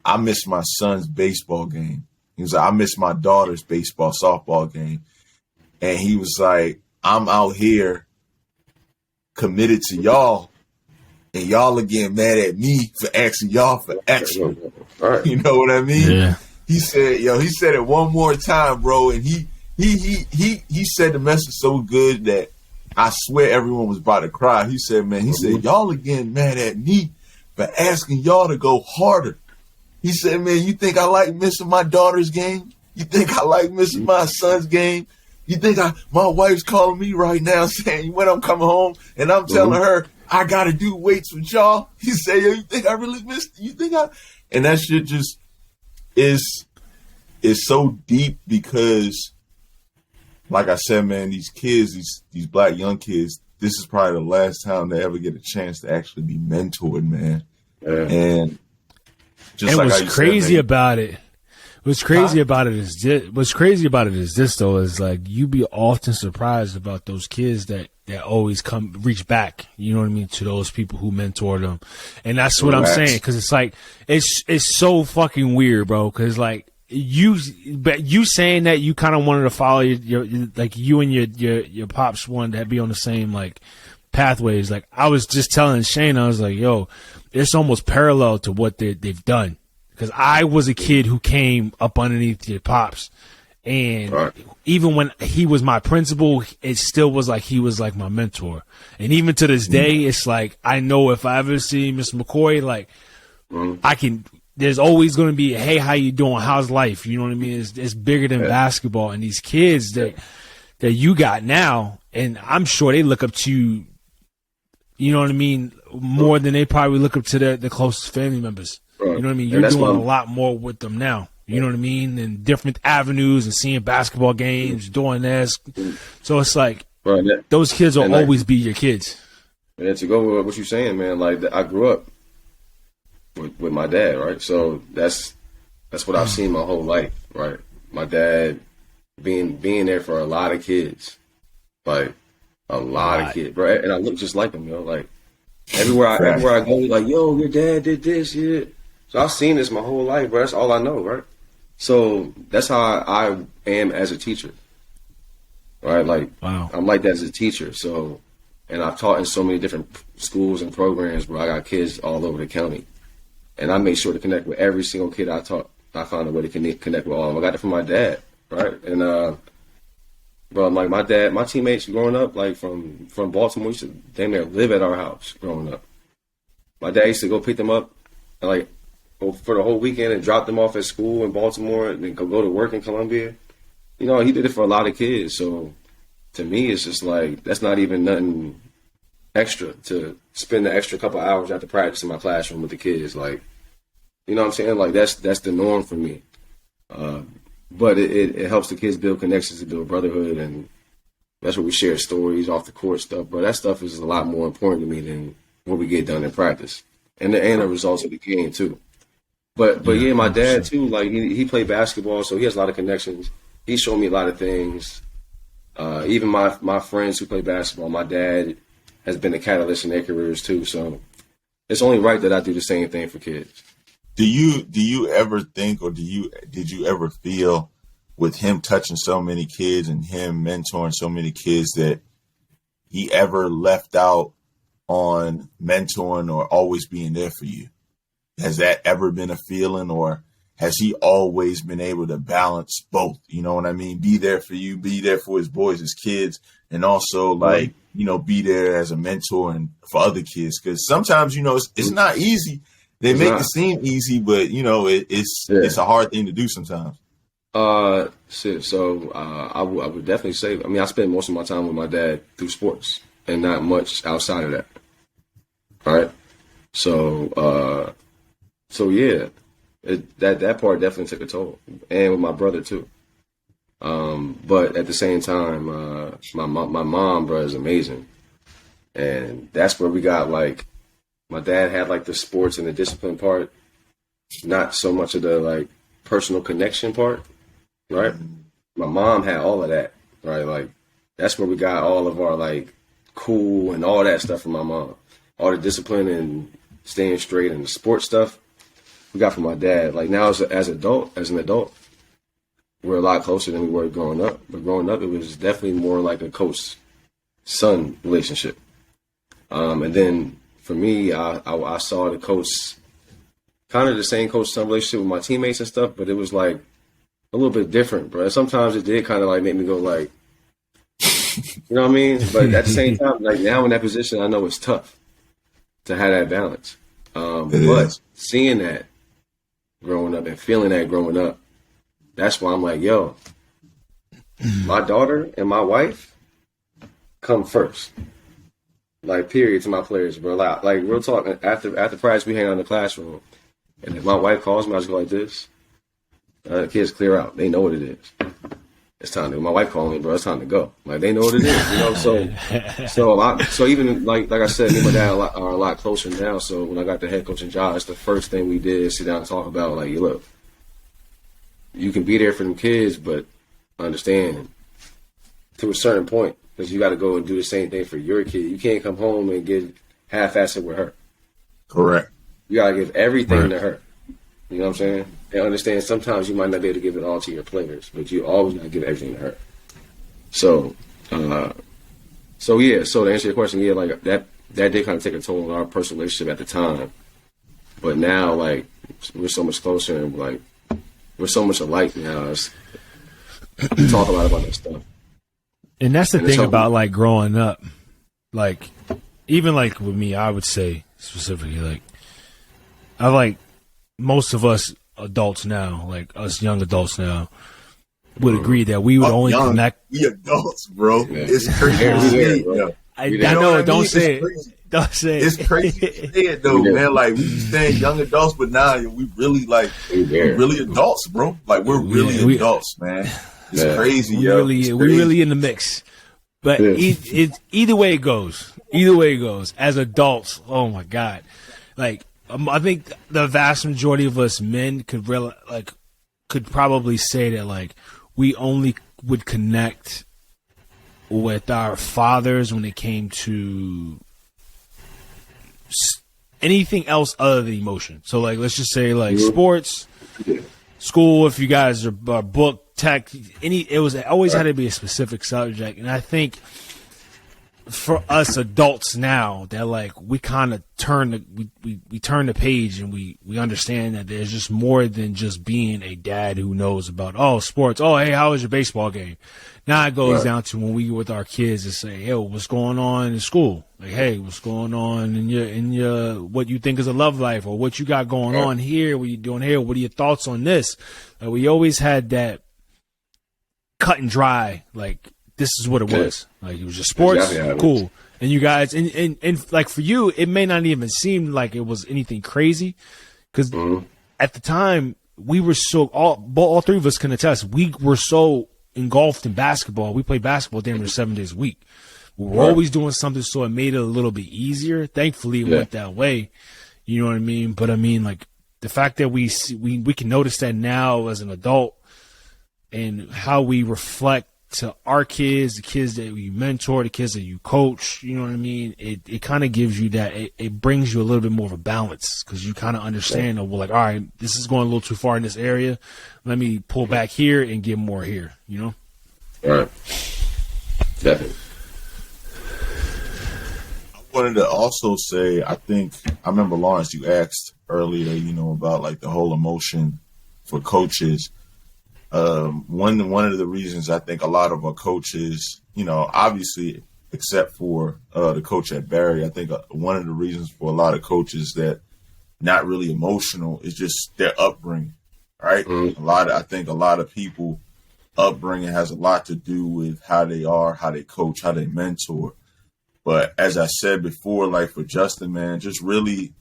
I miss my son's baseball game. He was like, I miss my daughter's baseball, softball game. And he was like, I'm out here committed to y'all, and y'all are getting mad at me for asking y'all for extra. All right. You know what I mean? Yeah. He said it one more time, bro. And he said the message so good that I swear everyone was about to cry. He said, man, y'all are getting mad at me for asking y'all to go harder. He said, man, you think I like missing my daughter's game? You think I like missing my son's game? You think my wife's calling me right now saying when I'm coming home and I'm telling her I got to do weights with y'all? He said, yo, you think I really missed? And that shit just is so deep because, like I said, man, these kids, these black young kids, this is probably the last time they ever get a chance to actually be mentored, man. Yeah. And just And like what's how you crazy said, man, about it, what's crazy about it is this though, is like you be often surprised about those kids that always reach back, you know what I mean, to those people who mentor them. And that's what I'm saying. Cause it's like, it's so fucking weird, bro. Cause like you saying that you kind of wanted to follow your like you and your pops wanted to be on the same like pathways. Like I was just telling Shane, I was like, yo, it's almost parallel to what they've done. Because I was a kid who came up underneath your pops. And even when he was my principal, it still was like he was like my mentor. And even to this day, it's like I know if I ever see Mr. McCoy, like there's always going to be, hey, how you doing? How's life? You know what I mean? It's bigger than basketball. And these kids that you got now, and I'm sure they look up to you, you know what I mean, more than they probably look up to their closest family members. You know what I mean? You're doing a lot more with them now. You know what I mean? And different avenues and seeing basketball games, doing this. So it's like those kids will always be your kids. And to go with what you're saying, man, like I grew up with my dad, right? So that's what I've seen my whole life, right? My dad being there for a lot of kids, like a lot of kids, right? And I look just like him, like everywhere I go, like, yo, your dad did this, yeah. So I've seen this my whole life, bro. That's all I know, right? So that's how I am as a teacher, right? Like, I'm like that as a teacher. So, and I've taught in so many different schools and programs where I got kids all over the county, and I make sure to connect with every single kid I taught. I found a way to connect with all of them. I got it from my dad, right? And bro, like my teammates growing up, like from Baltimore, used to damn near live at our house growing up. My dad used to go pick them up, and like for the whole weekend and drop them off at school in Baltimore and then go to work in Columbia. You know, he did it for a lot of kids. So to me, it's just like, that's not even nothing extra to spend the extra couple hours after practice in my classroom with the kids. Like, you know what I'm saying? Like, that's the norm for me. But it helps the kids build connections, to build brotherhood, and that's where we share stories off the court stuff. But that stuff is a lot more important to me than what we get done in practice and the results of the game too. But yeah, my dad too. Like he played basketball, so he has a lot of connections. He showed me a lot of things. Even my friends who play basketball, my dad has been a catalyst in their careers too. So it's only right that I do the same thing for kids. Do you ever think, or did you ever feel, with him touching so many kids and him mentoring so many kids, that he ever left out on mentoring or always being there for you? Has that ever been a feeling, or has he always been able to balance both? You know what I mean? Be there for you, be there for his boys, his kids, and also like, you know, be there as a mentor and for other kids. Because sometimes, you know, it's not easy. They make it seem easy, but you know, it's a hard thing to do sometimes. So I would definitely say, I mean, I spend most of my time with my dad through sports and not much outside of that. All right. So yeah, that part definitely took a toll, and with my brother too. But at the same time, my mom, bro, is amazing. And that's where we got, like, my dad had like the sports and the discipline part, not so much of the like personal connection part, right? My mom had all of that, right? Like, that's where we got all of our like cool and all that stuff from my mom. All the discipline and staying straight and the sports stuff we got from my dad. Like, now as an adult, we're a lot closer than we were growing up. But growing up, it was definitely more like a coach-son relationship. And then for me, I saw the coach, kind of the same coach-son relationship with my teammates and stuff, but it was like a little bit different, bro. Sometimes it did kind of like make me go like, you know what I mean? But at the same time, like, now in that position, I know it's tough to have that balance. But seeing that growing up and feeling that growing up, that's why I'm like, yo, my daughter and my wife come first. Like, period, to my players, bro. Like real talk. After practice, we hang out in the classroom, and if my wife calls me, I just go like this. Kids clear out. They know what it is. It's time to. My wife calling me, bro. It's time to go. Like, they know what it is, you know. So even like I said, me and my dad are a lot closer now. So when I got the head coaching job, it's the first thing we did is sit down and talk about, like, look, you can be there for them kids, but understand to a certain point, because you got to go and do the same thing for your kid. You can't come home and get half-assed with her. Correct. You got to give everything to her. You know what I'm saying? And understand sometimes you might not be able to give it all to your players, but you always got to give everything to her. So yeah. So to answer your question, yeah, like that did kind of take a toll on our personal relationship at the time. But now, like, we're so much closer and like we're so much alike now. We talk a lot about that stuff. And that's the thing about like growing up, like even like with me, I would say specifically, like I like most of us adults now, like us young adults now, would agree that we would only connect. We adults, bro. Yeah. It's crazy. I know. Don't say it. Don't say it. It's crazy to say it though, man. Like, we be saying young adults, but now we really like we're really adults, bro. Like, we're really adults, man. It's crazy, yo. We really in the mix. But either way it goes. As adults, oh my God. Like, I think the vast majority of us men could probably say that, like, we only would connect with our fathers when it came to anything else other than emotion. So, like, let's just say, like, sports, school, if you guys are book, tech, it always had to be a specific subject. And I think for us adults now that like we kind of we turn the page and we understand that there's just more than just being a dad who knows about sports. Oh, hey, how was your baseball game? Now it goes down to when we with our kids and say, hey, what's going on in school? Like, hey, what's going on in your what you think is a love life, or what you got going on here? What you doing here? What are your thoughts on this? We always had that cut and dry, like, this is what it was. Like, it was just sports, cool. And you guys, and like for you, it may not even seem like it was anything crazy, because at the time we were so all three of us can attest. We were so engulfed in basketball. We played basketball damn near 7 days a week. We were always doing something, so it made it a little bit easier. Thankfully, it went that way. You know what I mean? But I mean, like, the fact that we can notice that now as an adult, and how we reflect to our kids, the kids that we mentor, the kids that you coach, you know what I mean? It kind of gives you that, it brings you a little bit more of a balance, because you kind of understand, well, like, all right, this is going a little too far in this area. Let me pull back here and get more here, you know? All right. Definitely. I wanted to also say, I remember, Lawrence, you asked earlier, you know, about like the whole emotion for coaches. One of the reasons I think a lot of our coaches, you know, obviously, except for the coach at Barry, I think one of the reasons for a lot of coaches that not really emotional is just their upbringing, right? I think a lot of people upbringing has a lot to do with how they are, how they coach, how they mentor. But as I said before, like for Justin, man, just really,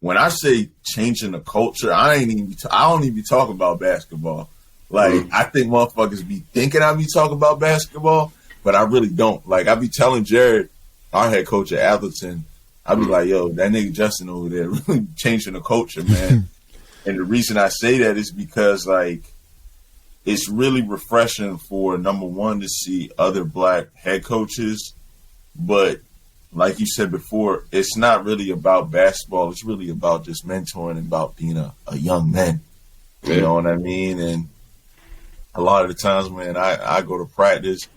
when I say changing the culture, I don't even be talking about basketball. Like, I think motherfuckers be thinking I be talking about basketball, but I really don't. Like, I be telling Jared, our head coach at Atherton, I be like, yo, that nigga Justin over there really changing the culture, man. And the reason I say that is because, like, it's really refreshing for, number one, to see other black head coaches. But like you said before, it's not really about basketball. It's really about just mentoring and about being a young man. You know what I mean? And a lot of the times, man, I go to practice,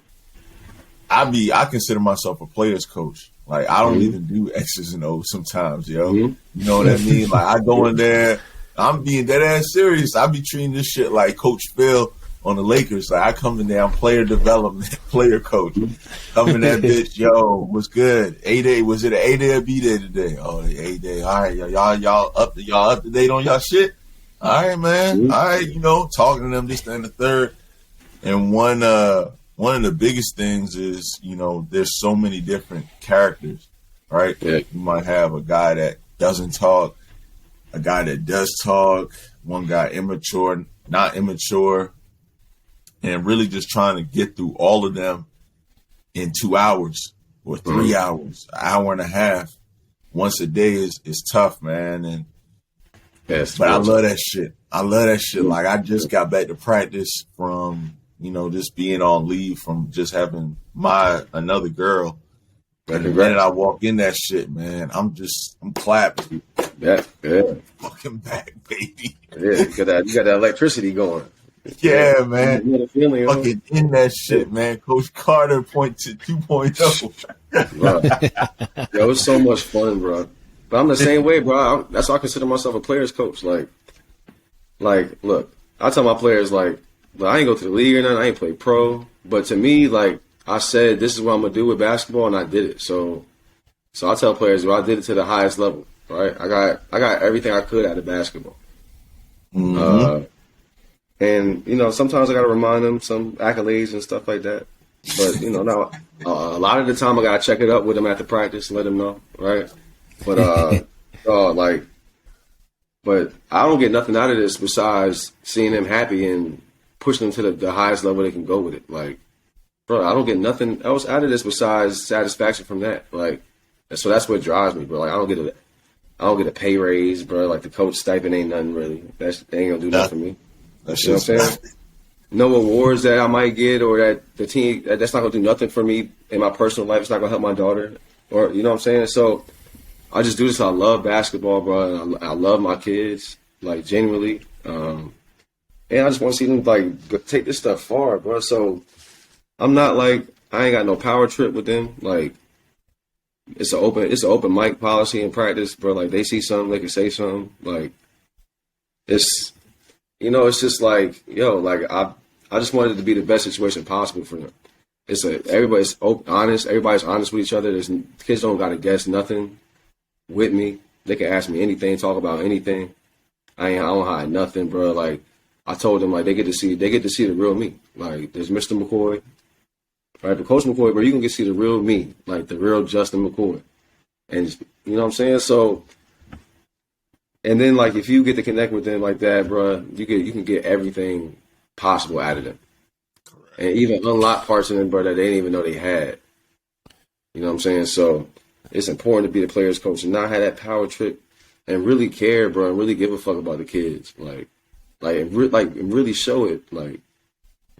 I consider myself a player's coach. Like, I don't even do X's and O's sometimes, yo. You know what I mean? Like, I go in there, I'm being dead ass serious. I be treating this shit like Coach Phil on the Lakers. Like, I come in there, I'm player development, player coach. Come in that bitch, yo, what's good? A-Day, was it an A-Day or B-Day today? Oh, A-Day. All right, y'all up to date on y'all shit? All right, man. All right, you know, talking to them, this, and the third. And one of the biggest things is, you know, there's so many different characters, right? Yeah. You might have a guy that doesn't talk, a guy that does talk, one guy immature, not immature, and really just trying to get through all of them in 2 hours or 3 hours, an hour and a half, once a day is tough, man. And but I love that shit. Like, I just got back to practice from, you know, just being on leave from just having another girl. And the minute I walk in that shit, man, I'm clapping. Yeah. Fucking back, baby. Yeah, you got that electricity going. Yeah, man. You got a feeling, fucking in that shit, man. Coach Carter point to 2.0. Yo, it was so much fun, bro. But I'm the same way, bro. That's why I consider myself a player's coach. Like, look, I tell my players, like, I ain't go to the league or nothing. I ain't play pro. But to me, like, I said, this is what I'm going to do with basketball, and I did it. So I tell players, well, I did it to the highest level, right? I got everything I could out of basketball. And, you know, sometimes I got to remind them some accolades and stuff like that. But, you know, now a lot of the time I got to check it up with them after practice and let them know, right? But, but I don't get nothing out of this besides seeing them happy and pushing them to the highest level they can go with it. Like, bro, I don't get nothing else out of this besides satisfaction from that. Like, so that's what drives me, bro. Like, I don't get a pay raise, bro. Like, the coach stipend ain't nothing really. They ain't gonna do nothing for me. That's you know what I'm saying? No awards that I might get, or that the team, that's not gonna do nothing for me in my personal life. It's not gonna help my daughter, or, you know what I'm saying? So I just do this. I love basketball, bro. And I love my kids, like, genuinely. And I just want to see them, like, take this stuff far, bro. So I'm not like, I ain't got no power trip with them. Like, it's an open mic policy in practice, bro. Like they see something, they can say something. Like it's it's just like like I just wanted it to be the best situation possible for them. Everybody's honest. Everybody's honest with each other. Kids don't got to guess nothing with me. They can ask me anything, talk about anything. I don't hide nothing, bro. Like I told them, like they get to see the real me. Like there's Mr. McCoy, right? But Coach McCoy, bro, you can get to see the real me, like the real Justin McCoy, and you know what I'm saying. So, and then like if you get to connect with them like that, bro, you can get everything possible out of them. And even unlock parts of them, bro, that they didn't even know they had. You know what I'm saying? So it's important to be the player's coach and not have that power trip and really care, bro, and really give a fuck about the kids. And really show it. Like,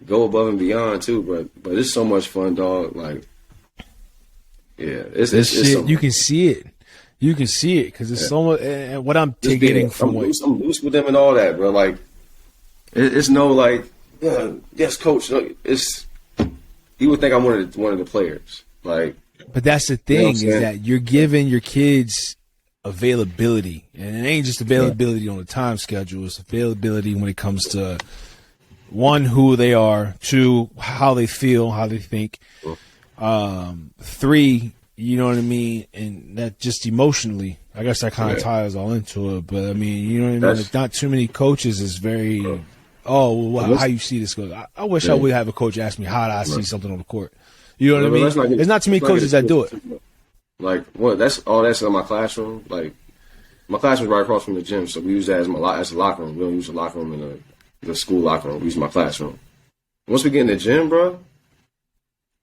go above and beyond, too, bro. But it's so much fun, dog. Like, yeah. It's shit, you can see it. You can see it because it's so much. And what I'm getting from I'm loose with them and all that, bro. Like, it's no, like, yeah, yes, coach. It's you would think I'm one of the players. Like, but that's the thing is that you're giving your kids availability, and it ain't just availability on the time schedule. It's availability when it comes to one, who they are, two, how they feel, how they think, three, you know what I mean, and that just emotionally. I guess that kind of ties all into it. But I mean, you know what I mean. Like, not too many coaches is very. Oh, well, how you see this goes? I wish I would have a coach ask me how do I see something on the court. You know what I mean? There's not too many coaches that do it. Like, what? That's in my classroom. Like, my classroom's right across from the gym, so we use that as a locker room. We don't use the locker room in the school locker room. We use my classroom. Once we get in the gym, bro,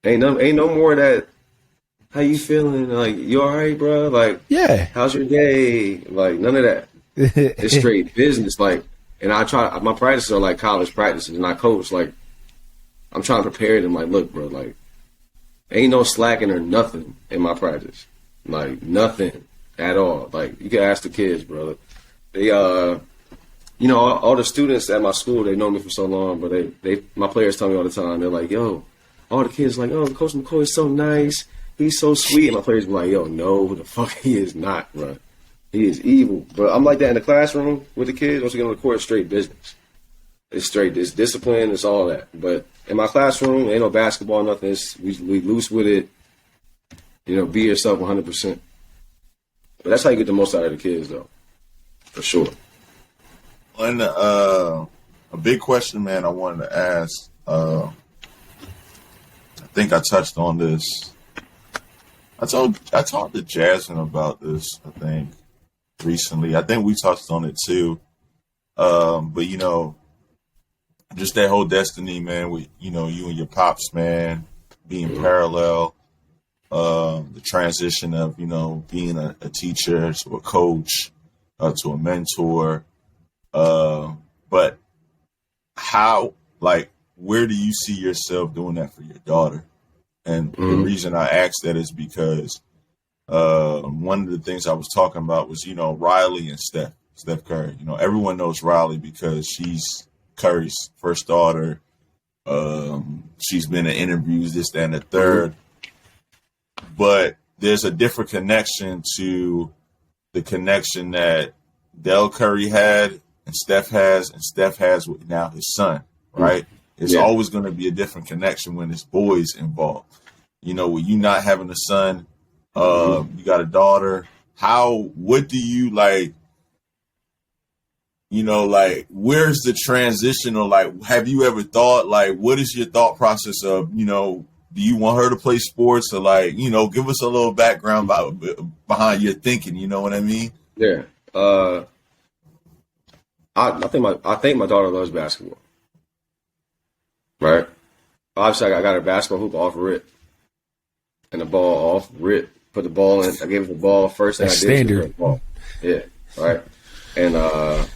ain't no more of that. How you feeling? Like, you all right, bro? Like, yeah. How's your day? Like, none of that. It's straight business. Like. And my practices are like college practices, and I coach. Like, I'm trying to prepare them. Like, look, bro, like, ain't no slacking or nothing in my practice. Like, nothing at all. Like, you can ask the kids, bro. They, all the students at my school, they know me for so long, but my players tell me all the time. They're like, yo, all the kids like, oh, Coach McCoy is so nice. He's so sweet. And my players be like, yo, no, the fuck he is not, bro. He is evil. But I'm like that in the classroom with the kids. Once we get on the court, it's straight business. It's discipline. It's all that. But in my classroom, ain't no basketball, nothing. We loose with it. Be yourself 100%. But that's how you get the most out of the kids, though. For sure. And a big question, man, I wanted to ask. I think I touched on this. I talked to Jasmine about this, I think, recently. I think we touched on it too. But just that whole destiny, man, with you and your pops, man, being parallel, the transition of being a teacher to a coach, to a mentor, but how, like, where do you see yourself doing that for your daughter? And the reason I asked that is because one of the things I was talking about was, Riley and Steph Curry. Everyone knows Riley because she's Curry's first daughter. She's been in interviews, this, that, and the third. But there's a different connection to the connection that Del Curry had and Steph has with now his son, right? It's always going to be a different connection when there's boys involved. With you not having a son, you got a daughter. What do you like? Where's the transition? Or like, have you ever thought, like, what is your thought process of, do you want her to play sports or like, give us a little background behind your thinking. You know what I mean? Yeah. I think my daughter loves basketball. Right. Obviously, I got her basketball hoop off rip, and the ball off rip. Put the ball in. I gave her the ball first thing. That's I did. Standard. Ball. Yeah. Right. And I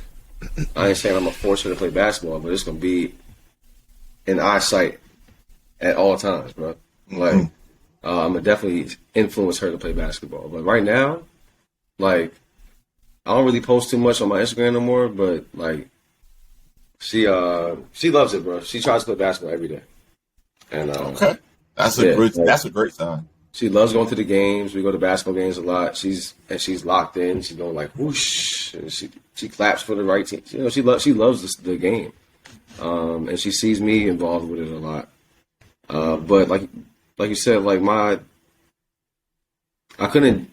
ain't saying I'm gonna force her to play basketball, but it's gonna be in eyesight at all times, bro. Like, I'm gonna definitely influence her to play basketball. But right now, like, I don't really post too much on my Instagram no more. But like, she loves it, bro. She tries to play basketball every day. And okay, that's a great sign. She loves going to the games. We go to basketball games a lot. She's locked in. She's going like whoosh, and she claps for the right team. You know, she loves the game, and she sees me involved with it a lot. But like you said, like I've been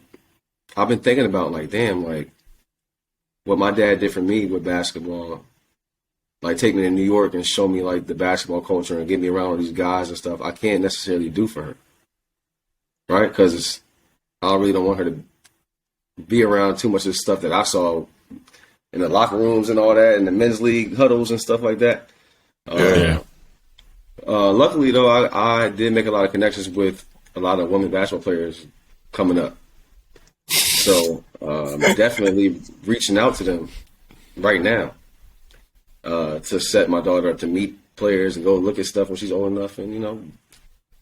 thinking about like, damn, like what my dad did for me with basketball. Like take me to New York and show me like the basketball culture and get me around with these guys and stuff. I can't necessarily do for her. Right, because I really don't want her to be around too much of the stuff that I saw in the locker rooms and all that, and the men's league huddles and stuff like that. Luckily, though, I did make a lot of connections with a lot of women basketball players coming up. So I'm definitely reaching out to them right now to set my daughter up to meet players and go look at stuff when she's old enough, and you know.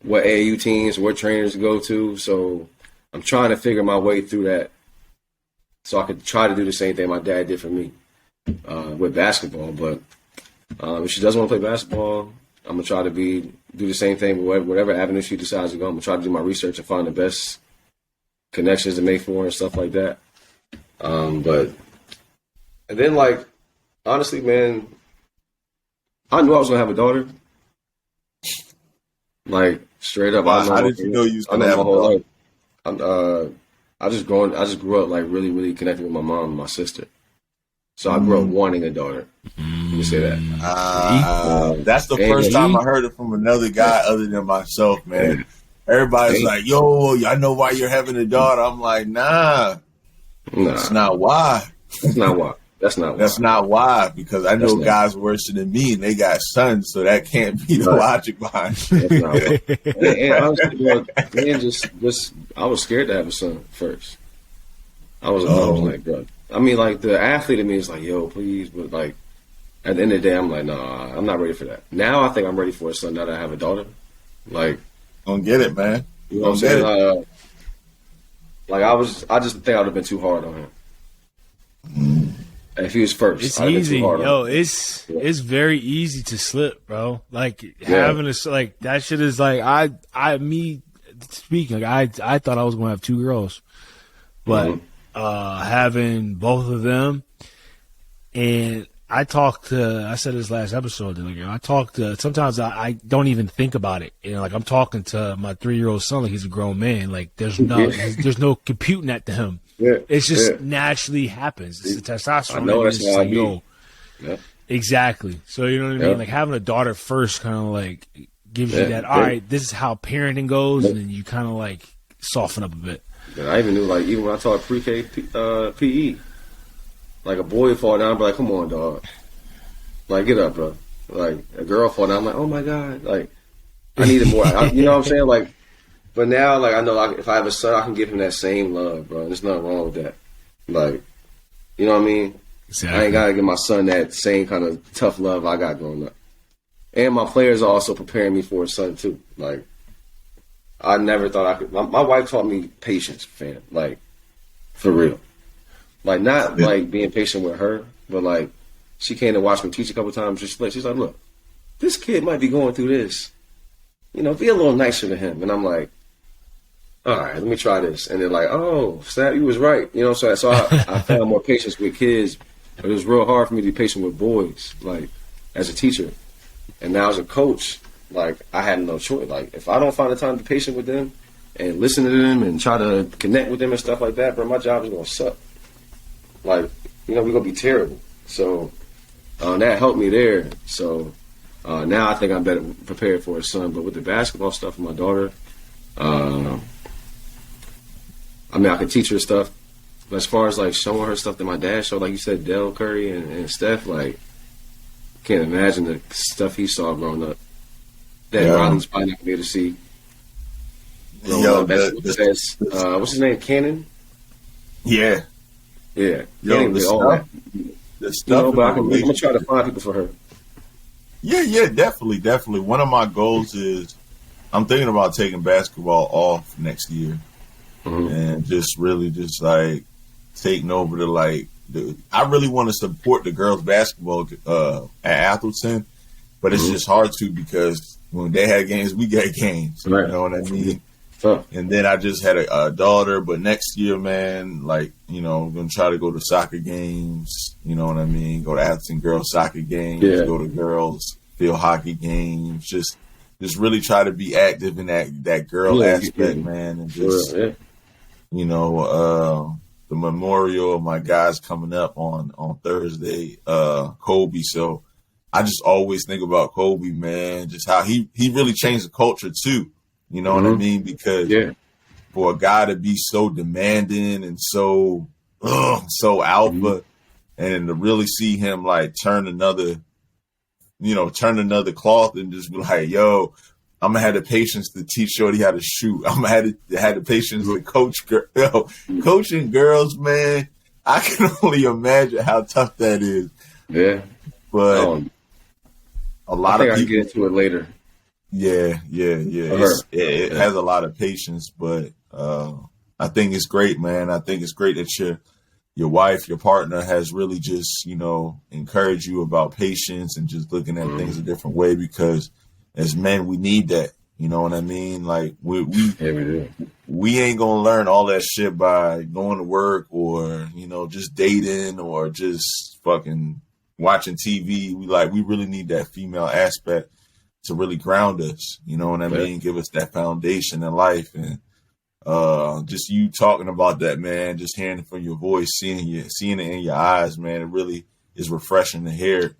What AAU teams, what trainers to go to. So I'm trying to figure my way through that so I could try to do the same thing my dad did for me with basketball. But if she doesn't want to play basketball, I'm going to try to do the same thing with whatever avenue she decides to go. I'm going to try to do my research and find the best connections to make for her and stuff like that. And then, like, honestly, man, I knew I was going to have a daughter. Like straight up, how did you know you was gonna have a daughter? I just grew up like really, really connected with my mom and my sister. So I grew up wanting a daughter. You can say that. That's the first time I heard it from another guy other than myself, man. Everybody's like, "Yo, I know why you're having a daughter." I'm like, "Nah, that's not why. That's not why. That's not why, because I know guys worse than me and they got sons, so that can't be the logic behind it." That's not why. And honestly, bro, man, just I was scared to have a son first. I was like, bro. I mean, like the athlete in me is like, yo, please, but like at the end of the day, I'm like, nah, I'm not ready for that. Now I think I'm ready for a son. Now that I have a daughter, like, don't get it, man. You know what I'm saying? Like I just think I would have been too hard on him. If he was first, it's easy, yo. It's very easy to slip, bro. Like having like that shit is like I speaking. Like I thought I was gonna have 2 girls, but having both of them, and I said this last episode. Like, I talk to. Sometimes I don't even think about it. You know, like I'm talking to my 3-year-old son like he's a grown man. Like there's no computing that to him. Yeah, it's just naturally happens. It's the testosterone. I know that's why I go. Yeah. Exactly. So you know what I mean? Like having a daughter first kind of like gives you that, all right, this is how parenting goes, and then you kind of like soften up a bit. And I even knew, like, even when I taught pre-K PE, like a boy would fall down, I'd be like, come on, dog. Like, get up, bro. Like, a girl fall down, I'm like, oh my God. Like, I needed more. You know what I'm saying? Like, but now, like, I know if I have a son, I can give him that same love, bro. There's nothing wrong with that. Like, you know what I mean? Exactly. I ain't got to give my son that same kind of tough love I got growing up. And my players are also preparing me for a son, too. Like, I never thought I could. My wife taught me patience, fam. Like, for real. Like, not like being patient with her, but like, she came to watch me teach a couple times. She's like, look, this kid might be going through this. You know, be a little nicer to him. And I'm like, all right, let me try this. And they're like, oh, Snap, you was right. You know what I'm saying? So I found more patience with kids. But it was real hard for me to be patient with boys, like, as a teacher. And now as a coach, like, I had no choice. Like, if I don't find the time to be patient with them and listen to them and try to connect with them and stuff like that, bro, my job is going to suck. Like, you know, we're going to be terrible. So that helped me there. So now I think I'm better prepared for a son. But with the basketball stuff with my daughter, I mean, I can teach her stuff. But as far as, like, showing her stuff that my dad showed, like you said, Dell Curry and Steph, like, can't imagine the stuff he saw growing up. That Ronald's probably not going to be able to see. What's his name? Cannon? Yeah. Yeah. Yo, the stuff. The stuff. But I'm going to try to find people for her. Yeah, definitely. One of my goals is I'm thinking about taking basketball off next year. Mm-hmm. And just really just, like, taking over I really want to support the girls' basketball at Atherton, but it's just hard to because when they had games, we got games. Right. You know what I mean? Tough. And then I just had a daughter, but next year, man, like, you know, I'm going to try to go to soccer games, you know what I mean? Go to Atherton girls soccer games, go to girls field hockey games, just really try to be active in that girl aspect, man. And just, you know, the memorial of my guys coming up on Thursday, Kobe. So I just always think about Kobe, man, just how he really changed the culture too. You know what I mean? Because for a guy to be so demanding and so alpha, and to really see him like turn another cloth and just be like, yo, I'm gonna have the patience to teach Shorty how to shoot. I'm gonna have the patience to coach coaching girls, man. I can only imagine how tough that is. Yeah, but a lot of people I get into it later. Yeah. It has a lot of patience, but I think it's great, man. I think it's great that your wife, your partner has really just, you know, encouraged you about patience and just looking at things a different way, because as men, we need that. You know what I mean? Like we ain't gonna learn all that shit by going to work or, you know, just dating or just fucking watching TV. We really need that female aspect to really ground us. You know what I mean? Give us that foundation in life. And just you talking about that, man, just hearing it from your voice, seeing it in your eyes, man, it really is refreshing to hear.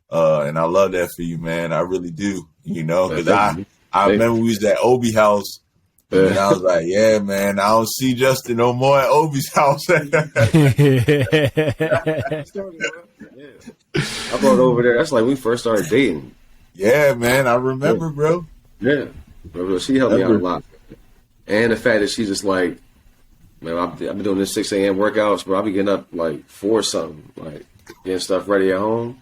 And I love that for you, man. I really do, you know, because I remember we was at Obi house, and I was like, yeah, man, I don't see Justin no more at Obi's house. I brought over there. That's like we first started dating. Yeah, man, I remember, bro. Yeah, bro, she helped me out a lot. And the fact that she's just like, man, I've been doing this 6 a.m. workouts, bro. I'll be getting up like 4 something, like getting stuff ready at home.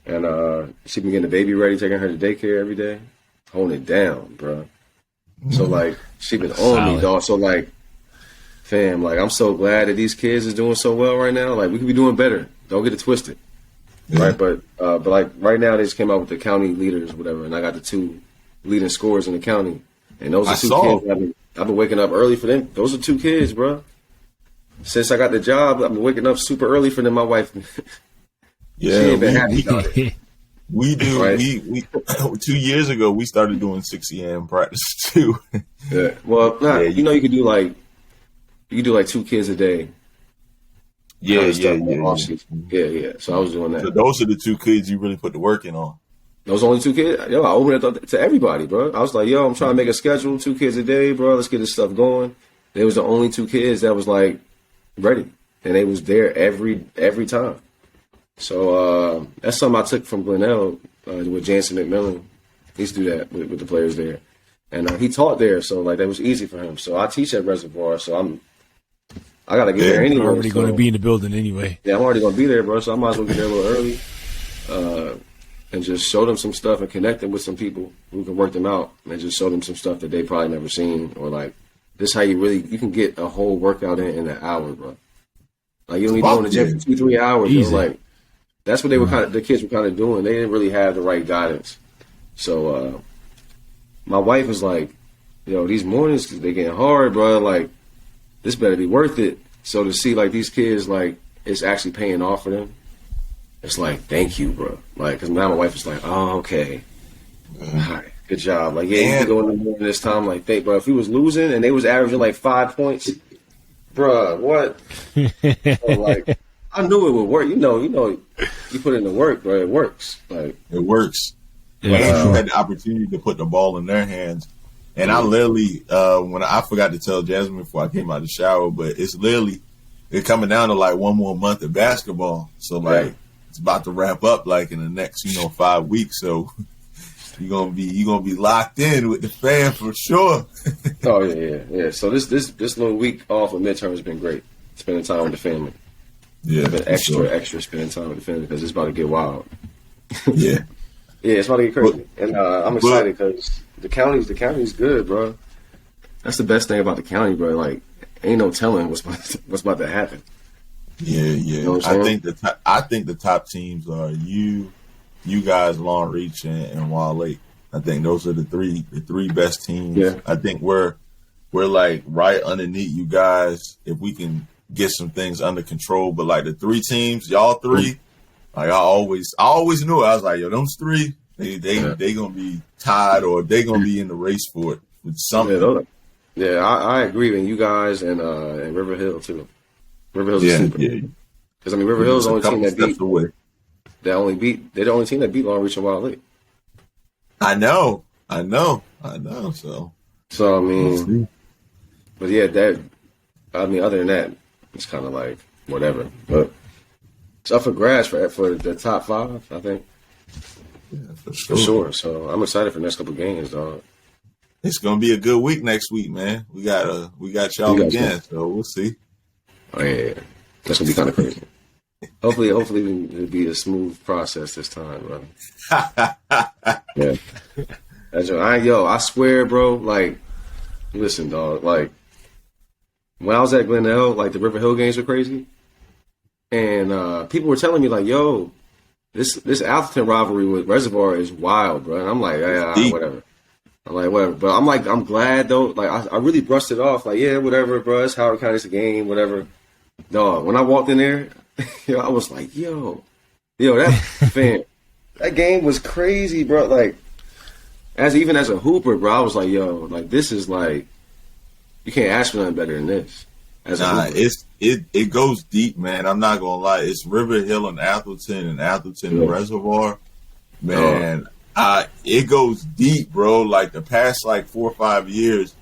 And she been getting the baby ready, taking her to daycare every day, holding it down, bro. So like, she been on me, dog. So like, fam, like I'm so glad that these kids is doing so well right now. Like we could be doing better. Don't get it twisted. Right, but like right now they just came out with the county leaders, whatever, and I got the 2 leading scorers in the county, and those are 2 kids. I've been waking up early for them. Those are 2 kids, bro. Since I got the job, I've been waking up super early for them. My wife, she ain't been happy about it. We do. Right? We 2 years ago we started doing 6 a.m. practice too. Yeah. Well, you know you could do like 2 kids a day. Yeah. So I was doing that. So those are the 2 kids you really put the work in on. Those only 2 kids? Yo, I opened it up to everybody, bro. I was like, yo, I'm trying to make a schedule, 2 kids a day, bro. Let's get this stuff going. They was the only 2 kids that was like ready, and they was there every time. So that's something I took from Glenelg with Jansen McMillan. He used to do that with the players there, and he taught there, so like that was easy for him. So I teach at Reservoir, so I gotta get there anyway. You're already going to be in the building anyway. Yeah, I'm already going to be there, bro. So I might as well get there a little early, and just show them some stuff and connect them with some people who can work them out, and just show them some stuff that they probably never seen, or like this how you can get a whole workout in an hour, bro. Like you don't need to go in the gym for 2-3 hours. Bro. Like that's what they were the kids were kind of doing. They didn't really have the right guidance. So my wife was like, yo, these mornings they getting hard, bro. Like this better be worth it. So to see like these kids, like it's actually paying off for them. It's like, thank you, bro. Like, because now my wife is like, oh, okay. All right, good job. Like, yeah, you can go in the morning this time. Like, bro, if we was losing and they was averaging like 5 points, bro, what? So, like, I knew it would work. You know, you put in the work, bro. It works. Like, it works. And you had the opportunity to put the ball in their hands. And I literally, when I forgot to tell Jasmine before I came out of the shower, but it's coming down to like 1 more month of basketball. So like it's about to wrap up like in the next, 5 weeks. So you're gonna be locked in with the fam for sure. Oh yeah. So this little week off of midterm has been great. Spending time with the family. Yeah, I've been extra spending time with the family because it's about to get wild. Yeah. Yeah, it's about to get crazy, and I'm excited because the county's good, bro. That's the best thing about the county, bro. Like, ain't no telling what's about to happen. Yeah. You know I think the top teams are you guys, Long Reach, and Wall Lake. I think those are the three best teams. Yeah. I think we're we're like right underneath you guys if we can get some things under control. But like the 3 teams, y'all 3, like I always knew it. I was like, yo, those 3, they gonna be tied or they gonna be in the race for it with something. Yeah, I agree. And you guys and River Hill too. River Hill's a sleeper. Yeah. Because I mean, River Hill's the only team that beat. They're the only team that beat Long Beach and Wild Lake. I know. So I mean, but yeah, other than that, it's kind of like whatever. But it's up for grabs for the top 5, I think. Yeah, for sure. So I'm excited for the next couple games, dog. It's gonna be a good week next week, man. We got y'all again, so we'll see. Oh yeah, that's gonna be kind of crazy. Hopefully it'll be a smooth process this time, bro. Yeah. I swear, bro. Like, listen, dog. Like, when I was at Glenelg, like the River Hill games were crazy, and people were telling me like, "Yo, this Atherton rivalry with Reservoir is wild, bro." And I'm like, yeah, whatever. I'm like, whatever. But I'm glad though. Like, I really brushed it off. Like, yeah, whatever, bro. It's Howard County's a game, whatever. Dog, when I walked in there, I was like, yo, that fan, that game was crazy, bro. Like, even as a hooper, bro, I was like, yo, like this is like, you can't ask for nothing better than this. It goes deep, man. I'm not gonna lie. It's River Hill and Atherton and Reservoir, man. It goes deep, bro. Like the past 4 or 5 years,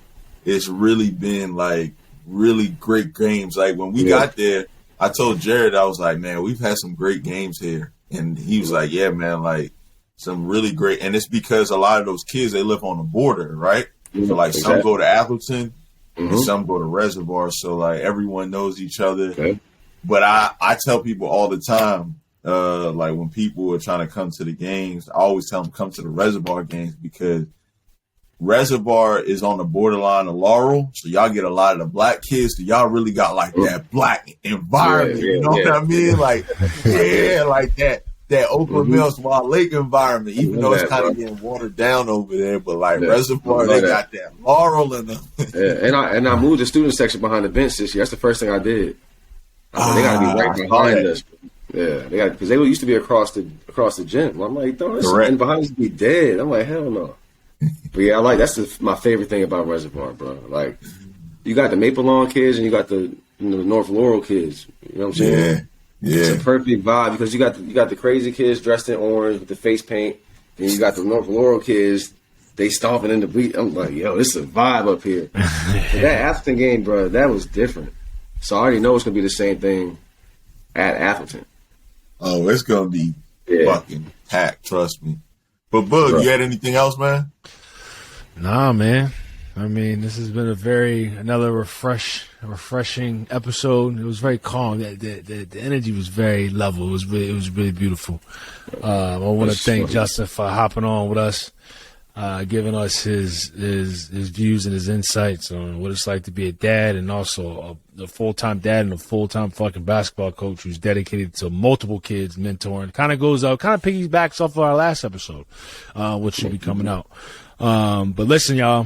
it's really been like really great games. Like when we got there, I told Jared, I was like, man, we've had some great games here. And he was like, yeah, man, like some really great. And it's because a lot of those kids, they live on the border, right? So like some go to Atherton and some go to Reservoir. So like everyone knows each other. Okay. But I tell people all the time, like when people are trying to come to the games, I always tell them come to the Reservoir games because Reservoir is on the borderline of Laurel, so y'all get a lot of the black kids. So y'all really got like that black environment. You know what I mean? Like, like that Oakland Mills Wild Lake environment. Even though it's kind of getting watered down over there, but like Reservoir, they got that Laurel in them. And I moved the student section behind the bench this year. That's the first thing I did. They got to be right behind us. Yeah, they got because they used to be across the gym. I'm like, no, and behind us be dead. I'm like, hell no. But yeah, that's my favorite thing about Reservoir, bro. Like, you got the Maple Lawn kids and you got the North Laurel kids. You know what I'm saying? Yeah. It's a perfect vibe because you got the crazy kids dressed in orange with the face paint, and you got the North Laurel kids. They stomping in the beat. I'm like, yo, this is a vibe up here. That Atherton game, bro, that was different. So I already know it's gonna be the same thing at Atherton. Oh, it's gonna be fucking packed. Trust me. But Boog, you had anything else, man? Nah, man. I mean, this has been another refreshing episode. It was very calm. The energy was very level. It was really beautiful. I want to thank Justin for hopping on with us, giving us his views and his insights on what it's like to be a dad and also a full-time dad and a full-time fucking basketball coach who's dedicated to multiple kids mentoring. Kind of piggybacks off of our last episode, which should be coming out. But listen, y'all,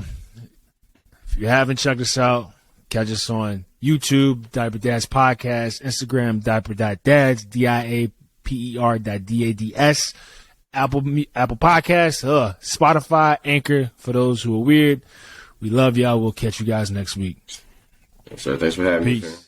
if you haven't checked us out, catch us on YouTube, Diaper Dad's podcast, Instagram, Diaper.dads, DIAPER.DADS, Apple Podcasts, Spotify, Anchor, for those who are weird. We love y'all. We'll catch you guys next week. Yes, sir. Thanks for having me. Peace.